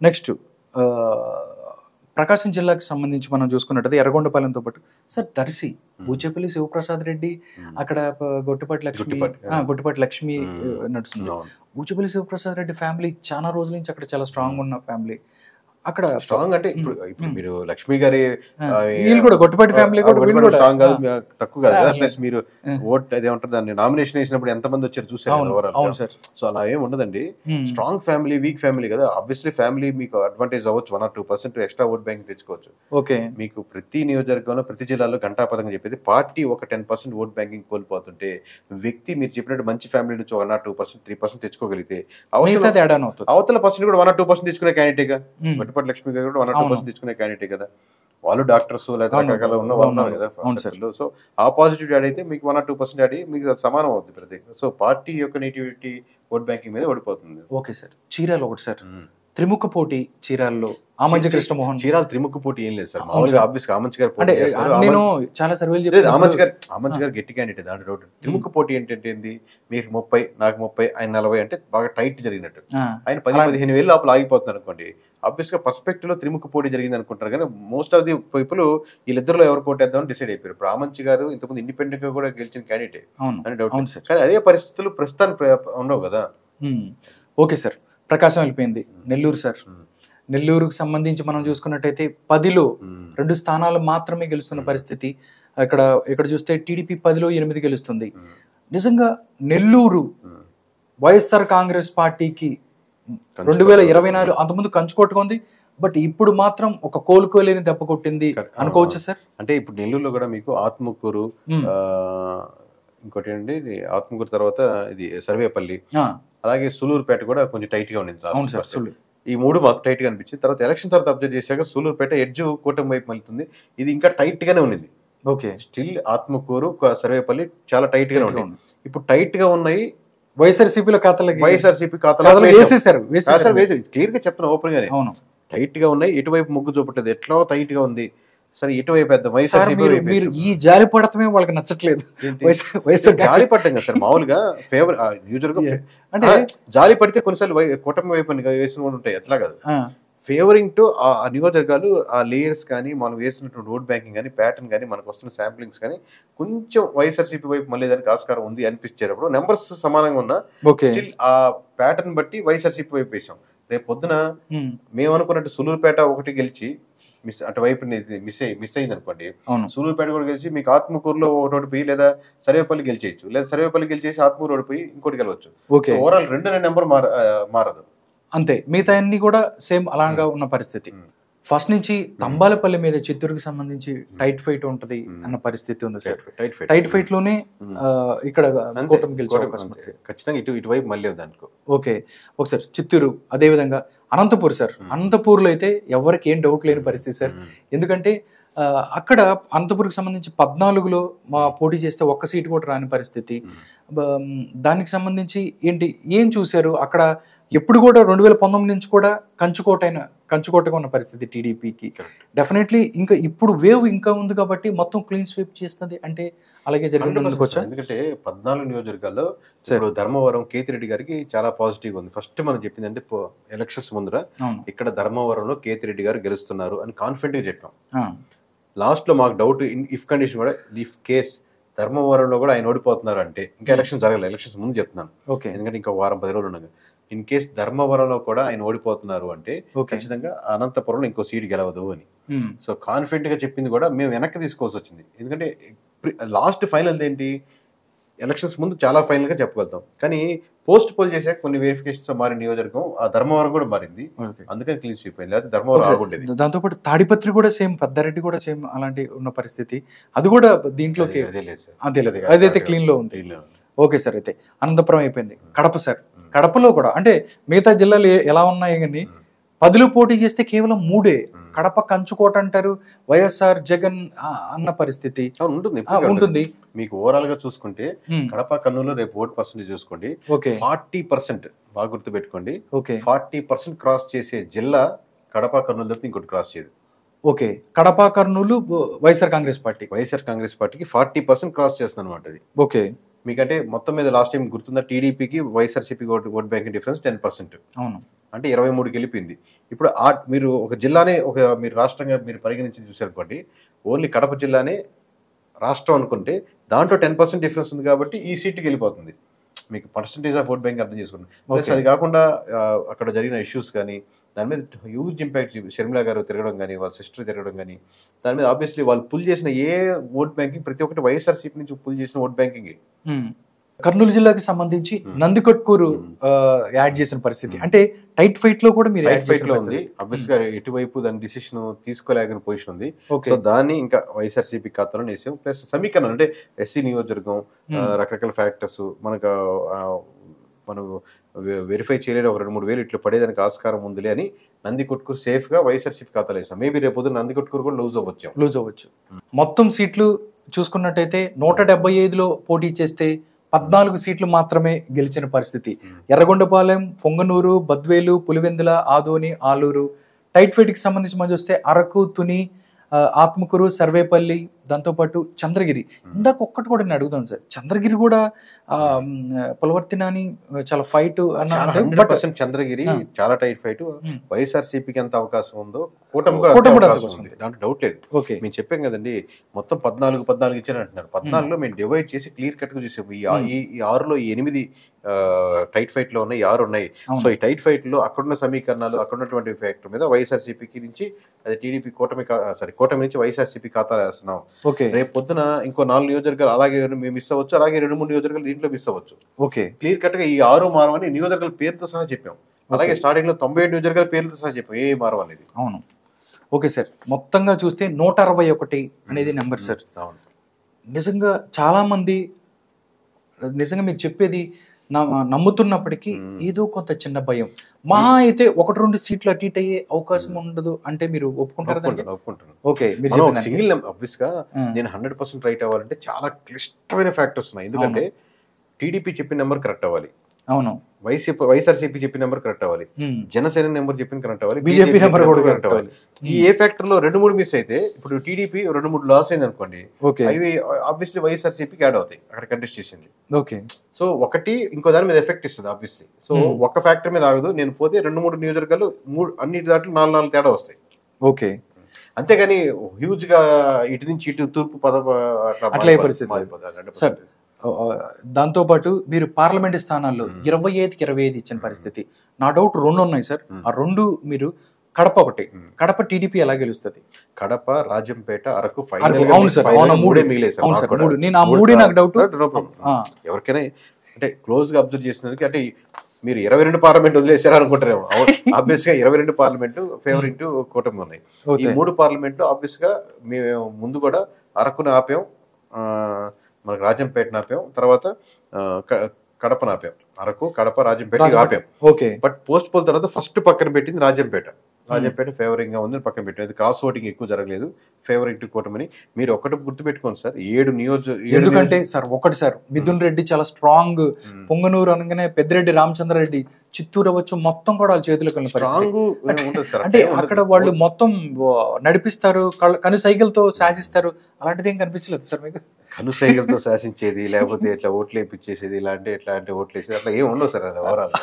నెక్స్ట్ ప్రకాశం జిల్లాకి సంబంధించి మనం చూసుకున్నట్టు ఎర్రగొండపాలెంతో పాటు సార్ దర్శి బూచేపల్లి శివప్రసాద్ రెడ్డి, అక్కడ గొట్టిపాటి లక్ష్మి నడుస్తుంది. బూచేపల్లి శివప్రసాద్ రెడ్డి ఫ్యామిలీ చాలా రోజుల నుంచి అక్కడ చాలా స్ట్రాంగ్ ఉన్న ఫ్యామిలీ. అక్కడ స్ట్రాంగ్ అంటే ఇప్పుడు మీరు లక్ష్మి గారి గొట్టిపాటి ఫ్యామిలీ స్ట్రాంగ్ కాదు, తక్కువ కాదు కదా. ప్లస్ మీరు ఓట్ అదేమంటారు దాన్ని నామినేషన్ వేసినప్పుడు ఎంత మంది వచ్చారు చూసారు. సో అలా ఏం ఉండదండి. స్ట్రాంగ్ ఫ్యామిలీ, వీక్ ఫ్యామిలీ కదా. ఆబ్వియస్లీ ఫ్యామిలీ మీకు అడ్వాంటేజ్ అవ్వచ్చు, 1 or 2% ఎక్స్ట్రా ఓట్ బ్యాంక్ తెచ్చుకోవచ్చు. ఓకే, మీకు ప్రతి నియోజకవర్గంలో ప్రతి జిల్లాలో ఘంటాపథంగా చెప్పేది పార్టీ ఒక 10% ఓట్ బ్యాంకింగ్ కోల్పోతుంటే వ్యక్తి మీరు చెప్పినట్టు మంచి ఫ్యామిలీ నుంచి 1 or 2%, 3% తెచ్చుకోగలిగితే అవతల పర్సెంట్ కూడా 1 or 2% తెచ్చుకునే క్యాండిడేట్ గా గొట్టిపాటి లక్ష్మి గారు కూడా 1 or 2% తెచ్చుకునే క్యాండిడేట్ కదా. వాళ్ళు డాక్టర్స్ లేదా రకరకాల ఉన్న వాళ్ళు ఉన్నారు కదా. సో ఆ పాజిటివ్ యాడ్ అయితే మీకు 1 or 2% యాడ్ అయ్యి మీకు సమానం అవుతుంది ప్రతి. సో పార్టీ యొక్క నేటివిటీ ఓట్ బ్యాంకింగ్ మీద ఓడిపోతుంది. ఓకే సార్, చీరాల ఒకటి సార్, త్రిముఖ పోటీ చీరాల్లో ఆమంచి కృష్ణమోహన్. చీరాల త్రిముఖ పోటీ ఏం లేదు సార్, మామూలుగా ఆబ్వియస్ ఆమంచి గారు అంటే నేను చాలా సర్వేలు చెప్పాను. ఆమంచి గారు గట్టి క్యాండిడేట్, దాంట్లో డౌట్. త్రిముఖ పోటీ ఏంటంటే మీకు 30, నాకు 30, ఆయన 40 అంటే బాగా టైట్ జరిగినట్టు. ఆయన 10-15 వేలు లోపల ఆగిపోతున్నారు అనుకోండి, ఆబ్వియస్ గా పర్స్పెక్టివ్ లో త్రిముఖ పోటీ జరిగింది అనుకుంటారు. కానీ మోస్ట్ ఆఫ్ ది పీపుల్ వీళ్ళిద్దరిలో ఎవరు కోటేద్దామని డిసైడ్ అయిపోయారు. ఇప్పుడు ఆమంచి గారు ఇంతకుముందు ఇండిపెండెంట్ గా కూడా గెలిచిన క్యాండిడేట్ అని డౌట్. కానీ అదే పరిస్థితులు ప్రస్తుతానికి ఉండవు కదా. ఓకే సార్, ప్రకాశం వెళ్ళిపోయింది. నెల్లూరు సార్, నెల్లూరుకు సంబంధించి మనం చూసుకున్నట్టయితే 10లో 2 స్థానాలు మాత్రమే గెలుస్తున్న పరిస్థితి. ఇక్కడ చూస్తే టీడీపీ 10లో 8 గెలుస్తుంది. నిజంగా నెల్లూరు వైఎస్ఆర్ కాంగ్రెస్ పార్టీకి 2024 అంతకుముందు కంచుకొట్టుకుంది, బట్ ఇప్పుడు మాత్రం ఒక కోలుకోలేని దెబ్బ కొట్టింది అనుకోవచ్చు సార్. అంటే ఇప్పుడు నెల్లూరులో కూడా మీకు ఆత్మకూరు, ఇంకోటి ఏంటంటే ఆత్మకూరు తర్వాత ఇది సర్వేపల్లి, అలాగే సూలూరుపేట కూడా కొంచెం టైట్ గా ఉంది. ఈ 3 మాకు టైట్ గా అనిపించింది. తర్వాత ఎలక్షన్ తర్వాత అబ్జర్వ్ చేశాక సూలూరుపేట ఎడ్జ్ కూటమి వైపు మళ్తుంది. ఇది ఇంకా టైట్ గానే ఉంది. ఓకే, స్టిల్ ఆత్మకూరు, సర్వేపల్లి చాలా టైట్ గానే ఉంది. ఇప్పుడు టైట్ గా ఉన్నాయి. వైఎస్ఆర్సీపీ ఖాతాలో క్లియర్ గా చెప్తున్నా ఓపెన్ గానే టైట్ గా ఉన్నాయి. ఎటువైపు మొగ్గు చూపట్టదు, ఎట్లా టైట్ గా ఉంది. సరే ఇటువైపు పెద్ద ఈ జాలి పడటమే వాళ్ళకి నచ్చట్లేదు. జాలి పడటం కదా సార్, మామూలుగా ఫేవర్ అంటే జాలి పడితే కొన్నిసార్లు కూటమి వైపు వేసిన ఉంటాయి, ఎట్లా కాదు. ఫేవరింగ్ టు ఆ నియోజకవర్గాలు, ఆ లేయర్స్ కానీ మనం వేసినటువంటి ఓట్ బ్యాంకింగ్ కానీ ప్యాటర్న్ కానీ మనకు వస్తున్న శాంప్లింగ్స్ కానీ కొంచెం వైఎస్ఆర్సీపీ వైపు మళ్ళీ దానికి ఆస్కారం ఉంది అనిపించేటప్పుడు నెంబర్స్ సమానంగా ఉన్నా స్టిల్ ఆ ప్యాటర్న్ బట్టి వైఎస్ఆర్సీపీ వైపు వేసాం. రేపు పొద్దున మేము అనుకున్నట్టు సూలూరుపేట ఒకటి గెలిచి అటువైపు మిస్ అయింది అనుకోండి, సూలూరుపేట కూడా గెలిచి మీకు ఆత్మకూరులో ఒకటి ఓడిపోయి, లేదా సర్వేపల్లి గెలిచేయచ్చు, లేదా సర్వేపల్లి గెలిచేసి ఆత్మకూరు ఓడిపోయి ఇంకోటి గెలవచ్చు. ఓవరాల్ 2 నెంబర్ మారదు అంతే. మిగతా అన్ని కూడా సేమ్ అలాగా ఉన్న పరిస్థితి. ఫస్ట్ నుంచి తంబాలపల్లి మీద చిత్తూరుకి సంబంధించి టైట్ ఫైట్ ఉంటది అన్న పరిస్థితి ఉంది సార్. టైట్ ఫైట్ లోనే ఇక్కడ కూటమి గెలిచే అవకాశం ఉంది ఖచ్చితంగా. ఇటువైపు మళ్ళీ దాంట్లో ఓకే. ఒకసారి చిత్తూరు, అదే విధంగా అనంతపూర్ సార్. అనంతపూర్లో అయితే ఎవరికి ఏం డౌట్ లేని పరిస్థితి సార్. ఎందుకంటే అక్కడ అనంతపూర్కి సంబంధించి 14లో మా పోటీ చేస్తే ఒక్క సీటు కూడా రాని పరిస్థితి. దానికి సంబంధించి ఏంటి, ఏం చూశారు అక్కడ? ఎప్పుడు కూడా 2019 నుంచి కూడా కంచుకోటగా ఉన్న పరిస్థితి టీడీపీకి. డెఫినెట్లీ ఇంకా ఇప్పుడు వేవ్ ఇంకా ఉంది కాబట్టి మొత్తం క్లీన్ స్వీప్ చేస్తుంది అంటే అలాగే జరిగింది. ఎందుకంటే 14 నియోజకవర్గాల్లో ధర్మవరం కేతిరెడ్డి గారికి చాలా పాజిటివ్ ఉంది. ఫస్ట్ మనం చెప్పింది అంటే ఎలక్షన్స్ ముందర ఇక్కడ ధర్మవరంలో కేతిరెడ్డి గారు గెలుస్తున్నారు అని కాన్ఫిడెంట్ గా చెప్పాం. లాస్ట్ లో మాకు డౌట్, ఇఫ్ కండిషన్ కూడా, ఇఫ్ కేస్ ధర్మవరంలో కూడా ఆయన ఓడిపోతున్నారు అంటే, ఇంకా ఎలక్షన్ జరగలేదు, ఎలక్షన్స్ ముందు చెప్తున్నాను, ఎందుకంటే ఇంకా వారం 10 రోజులు ఉండగా, ఇన్ కేస్ ధర్మవరంలో కూడా ఆయన ఓడిపోతున్నారు అంటే ఖచ్చితంగా అనంతపురంలో ఇంకో సీట్ గెలవదు అని. సో కాన్ఫిడెంట్ గా చెప్పింది కూడా మేము వెనక్కి తీసుకోవాల్సి వచ్చింది. ఎందుకంటే లాస్ట్ ఫైనల్ ఏంటి, ఎలక్షన్స్ ముందు చాలా ఫైనల్ గా చెప్పగలుగుతాం, కానీ పోస్ట్ పోల్ చేసే కొన్ని వెరిఫికేషన్స్ మారిన నియోజకవర్గం ఆ ధర్మవరం కూడా మారింది, అందుకని క్లీన్ స్వీప్ అయింది. లేకపోతే ధర్మవరం ఆగుండేది. దాంతోపాటు తాడిపత్రి కూడా సేమ్, పెద్దారెడ్డి కూడా సేమ్ అలాంటి ఉన్న పరిస్థితి. అది కూడా దీంట్లోకి అదే లేదు, అదైతే క్లీన్ లో ఉంది. Okay sir. అయితే అనంతపురం అయిపోయింది. కడప సార్. కడపలో కూడా అంటే మిగతా జిల్లాలు ఎలా ఉన్నాయి కానీ 10లో పోటీ చేస్తే కేవలం 3. కడప కంచుకోట అంటారు, వైఎస్ఆర్ జగన్ అన్న పరిస్థితి ఉంటుంది. మీకు ఓవరాల్ గా చూసుకుంటే కడప కర్నూలు రేపు ఓట్ పర్సెంటేజ్ చూసుకోండి, 40% బాగా గుర్తు పెట్టుకోండి. 40% క్రాస్ చేసే జిల్లా కడప కర్నూలు తప్పితే ఇంకోటి క్రాస్ చేయదు. ఓకే. కడప కర్నూలు వైఎస్ఆర్ కాంగ్రెస్ పార్టీకి 40% క్రాస్ చేస్తుంది అనమాట అది. ఓకే. మీకంటే మొత్తం మీద లాస్ట్ టైం గుర్తుందా, టీడీపీకి వైఎస్ఆర్సీపీకి ఓట్ బ్యాంక్ డిఫరెన్స్ 10%. అవును, అంటే 23 గెలిపింది. ఇప్పుడు మీరు ఒక జిల్లానే మీరు రాష్ట్రంగా మీరు పరిగణించి చూసారనుకోండి, ఓన్లీ కడప జిల్లానే రాష్ట్రం అనుకుంటే దాంట్లో 10% డిఫరెన్స్ ఉంది కాబట్టి ఈ సీట్కి వెళ్ళిపోతుంది. మీకు పర్సంటేజ్ ఆఫ్ ఓట్ బ్యాంక్ అర్థం చేసుకోండి. ప్లస్ అది కాకుండా అక్కడ జరిగిన ఇష్యూస్ కానీ దాని మీద హ్యూజ్ ఇంపాక్ట్, షర్మిలా గారు తిరగడం కానీ, వాళ్ళ సిస్టర్ తిరగడం కానీ, దాని మీద ఆబ్వియస్లీ వాళ్ళు పుల్ చేసిన ఏ ఓట్ బ్యాంకింగ్ ప్రతి ఒక్కటి వైఎస్ఆర్సీపీ నుంచి పుల్ చేసిన ఓట్ బ్యాంకింగ్. కర్నూలు జిల్లాకి సంబంధించి నందికొట్కూరు యాడ్ చేసిన పరిస్థితి, అంటే టైట్ ఫైట్ లో కూడా మీరు టైట్ ఫైట్ లో ఉంది. ఆబ్వియస్ గా ఎటువైపు దాని డిసిషన్ తీసుకోలేని పొజిషన్ ఉంది. సో దాన్ని ఇంకా వైఎస్ఆర్సీపీ ఖాతాలో వేసాం. ప్లస్ సమీకరణ అంటే ఎస్సీ నియోజకవర్గం, రకరకాల ఫ్యాక్టర్స్ మనం వెరిఫై చేయలేదు, ఒక 2-3 వేలు ఇట్లా పడేదానికి ఆస్కారం ఉందిలే అని నందికొట్కూరు సేఫ్ గా వైఎస్ఆర్సీపీ ఖాతాలో వేసాం. మేబీ రేపు నందికొట్కూరు కూడా లూజ్ అవ్వచ్చు. మొత్తం సీట్లు చూసుకున్నట్టయితే 175లో పోటీ చేస్తే 14 సీట్లు మాత్రమే గెలిచిన పరిస్థితి. ఎర్రగొండపాలెం, పొంగనూరు, బద్వేలు, పులివెందుల, ఆదోని, ఆలూరు. టైట్ ఫైట్ కి సంబంధించి మనం చూస్తే అరకు, తుని, ఆత్మకూరు, సర్వేపల్లి, దాంతోపాటు చంద్రగిరి. ఇందాక ఒక్కటి కూడా నేను అడుగుతాను సార్, చంద్రగిరి కూడా పులవర్తినాని చాలా ఫైట్ అన్న. చంద్రగిరి చాలా టైట్ ఫైట్. వైఎస్ఆర్సీపీకి ఎంత అవకాశం ఉందో కూటమి దాంట్లో డౌట్ లేదు. మేము చెప్పాం కదండి, మొత్తం 14 ఇచ్చారు అంటున్నారు. 14లో మేము డివైడ్ చేసి క్లియర్ కట్ గా చూసాము. ఈ 6లో 8 టైట్ ఫైట్ లో ఉన్నాయి, 6 ఉన్నాయి. సో ఈ టైట్ ఫైట్ లో అక్కడున్న సమీకరణాలు, అక్కడున్నటువంటి ఫ్యాక్టర్ మీద వైఎస్ఆర్సీపీకి నుంచి అది టీడీపీ కూటమి నుంచి వైఎస్ఆర్సీపీ ఖాతాలు వేస్తున్నాం. రేపు పొద్దున ఇంకో 4 నియోజకవర్గాలు అలాగే మేము మిస్ అవ్వచ్చు, అలాగే 2-3 నియోజకవర్గాలు దీంట్లో మిస్ అవ్వచ్చు. క్లియర్ కట్ గా ఈ 6 మారవని నియోజకవర్గాల పేరుతో సహా చెప్పాం. అలాగే స్టార్టింగ్ లో 97 నియోజకవర్గాల పేర్లతో సహా చెప్పాం ఏ మారవ అనేది. అవును. ఓకే సార్, మొత్తంగా చూస్తే 161 అనేది నెంబర్ సార్. నిజంగా చాలా మంది నిజంగా మీకు చెప్పేది నమ్ముతున్నప్పటికీ ఏదో కొంత చిన్న భయం. మహా అయితే 1-2 సీట్లు అటు ఇటు అయ్యే అవకాశం ఉండదు అంటే మీరు ఒప్పుకుంటారు? ఓకే, సింగిల్ ఆబ్వియస్ గా నేను 100% రైట్ అవ్వాలంటే చాలా క్లిష్టమైన ఫ్యాక్టర్స్ ఉన్నాయి. ఎందుకంటే టీడీపీ చెప్పిన నెంబర్ కరెక్ట్ అవ్వాలి, అవును, వైఎస్ఆర్సీపీ చెప్పిన నెంబర్ కరెక్ట్ అవ్వాలి, జనసేన నెంబర్ చెప్పిన కరెక్ట్ అవ్వాలి, బీజేపీ నెంబర్ కూడా కరెక్ట్ అవ్వాలి. ఈ ఏ ఫ్యాక్టర్ లో 2-3 మిస్ అయితే, ఇప్పుడు టీడీపీ 2-3 లాస్ అయింది అనుకోండి, అవి ఆబ్వియస్లీ వైఎస్ఆర్సీపీకి యాడ్ అవుతాయి అక్కడ కంటెస్ట్ చేసింది. ఓకే, సో ఒకటి ఇంకో దాని మీద ఎఫెక్ట్ ఇస్తుంది ఆబ్వియస్లీ. సో ఒక ఫ్యాక్టర్ మీద ఆగదు. నేను పోతే 2-3 నియోజకవర్గాలు అన్నిటి దాంట్లో 4 తేడా వస్తాయి. ఓకే, అంతేగాని హ్యూజ్ గా ఇటు నుంచి ఇటు తూర్పు అట్లా పరిస్థితి. దాంతోపాటు మీరు పార్లమెంట్ స్థానాల్లో 25కి 25 ఇచ్చిన పరిస్థితి. నా డౌట్ 2 ఉన్నాయి సార్. ఆ 2 మీరు కడప ఒకటి, కడప టీడీపీ ఎలా గెలుస్తుంది? కడప, రాజంపేట, అరకు అవును సార్, నేను ఆ 3 నాకు డౌట్. ఎవరికైనా అంటే క్లోజ్ గా అబ్జర్వ్ చేసినందుకు అంటే మీరు 22 పార్లమెంట్ వదిలేశారు అనుకుంటారేమో. ఆబ్వియస్ గా 22 పార్లమెంటు ఫేవరెట్ కూటమి ఉన్నాయి. ఈ 3 పార్లమెంట్లు ఆబ్వియస్ గా మేము ముందు కూడా అరకును ఆపాం, మనకు రాజంపేటను ఆపాం, తర్వాత కడపను ఆపాం. అరకు, కడప, రాజంపేట ఆపాం. బట్ పోస్ట్ పోల్ తర్వాత ఫస్ట్ పక్కన పెట్టింది రాజంపేట. ఫేవరింగ్ గా ఉంది పక్కన పెట్టింది. క్రాస్ ఓటింగ్ ఎక్కువ జరగలేదు, ఫేవరెట్ కూటమని. మీరు ఒకటి గుర్తుపెట్టుకోండి సార్, 7 నియోజకవర్గం. ఎందుకంటే సార్ ఒకటి సార్, మిథున్ రెడ్డి చాలా స్ట్రాంగ్, పొంగనూరు అనగానే పెద్దిరెడ్డి రామచంద్రరెడ్డి, చిత్తూరు అవ్వచ్చు, మొత్తం కూడా వాళ్ళ చేతులకు అంటే అక్కడ వాళ్ళు మొత్తం నడిపిస్తారు, కను సైకిల్తో శాసిస్తారు. అలాంటిది ఏం కనిపించలేదు సార్ మీకు? కను సైకిల్తో శాసించేది, లేకపోతే ఇట్లా ఓట్లు వేయించేసేది, ఇట్లాంటి ఓట్లు వేసేది అట్లా ఏమి ఉండవు సార్. అది ఓవరాల్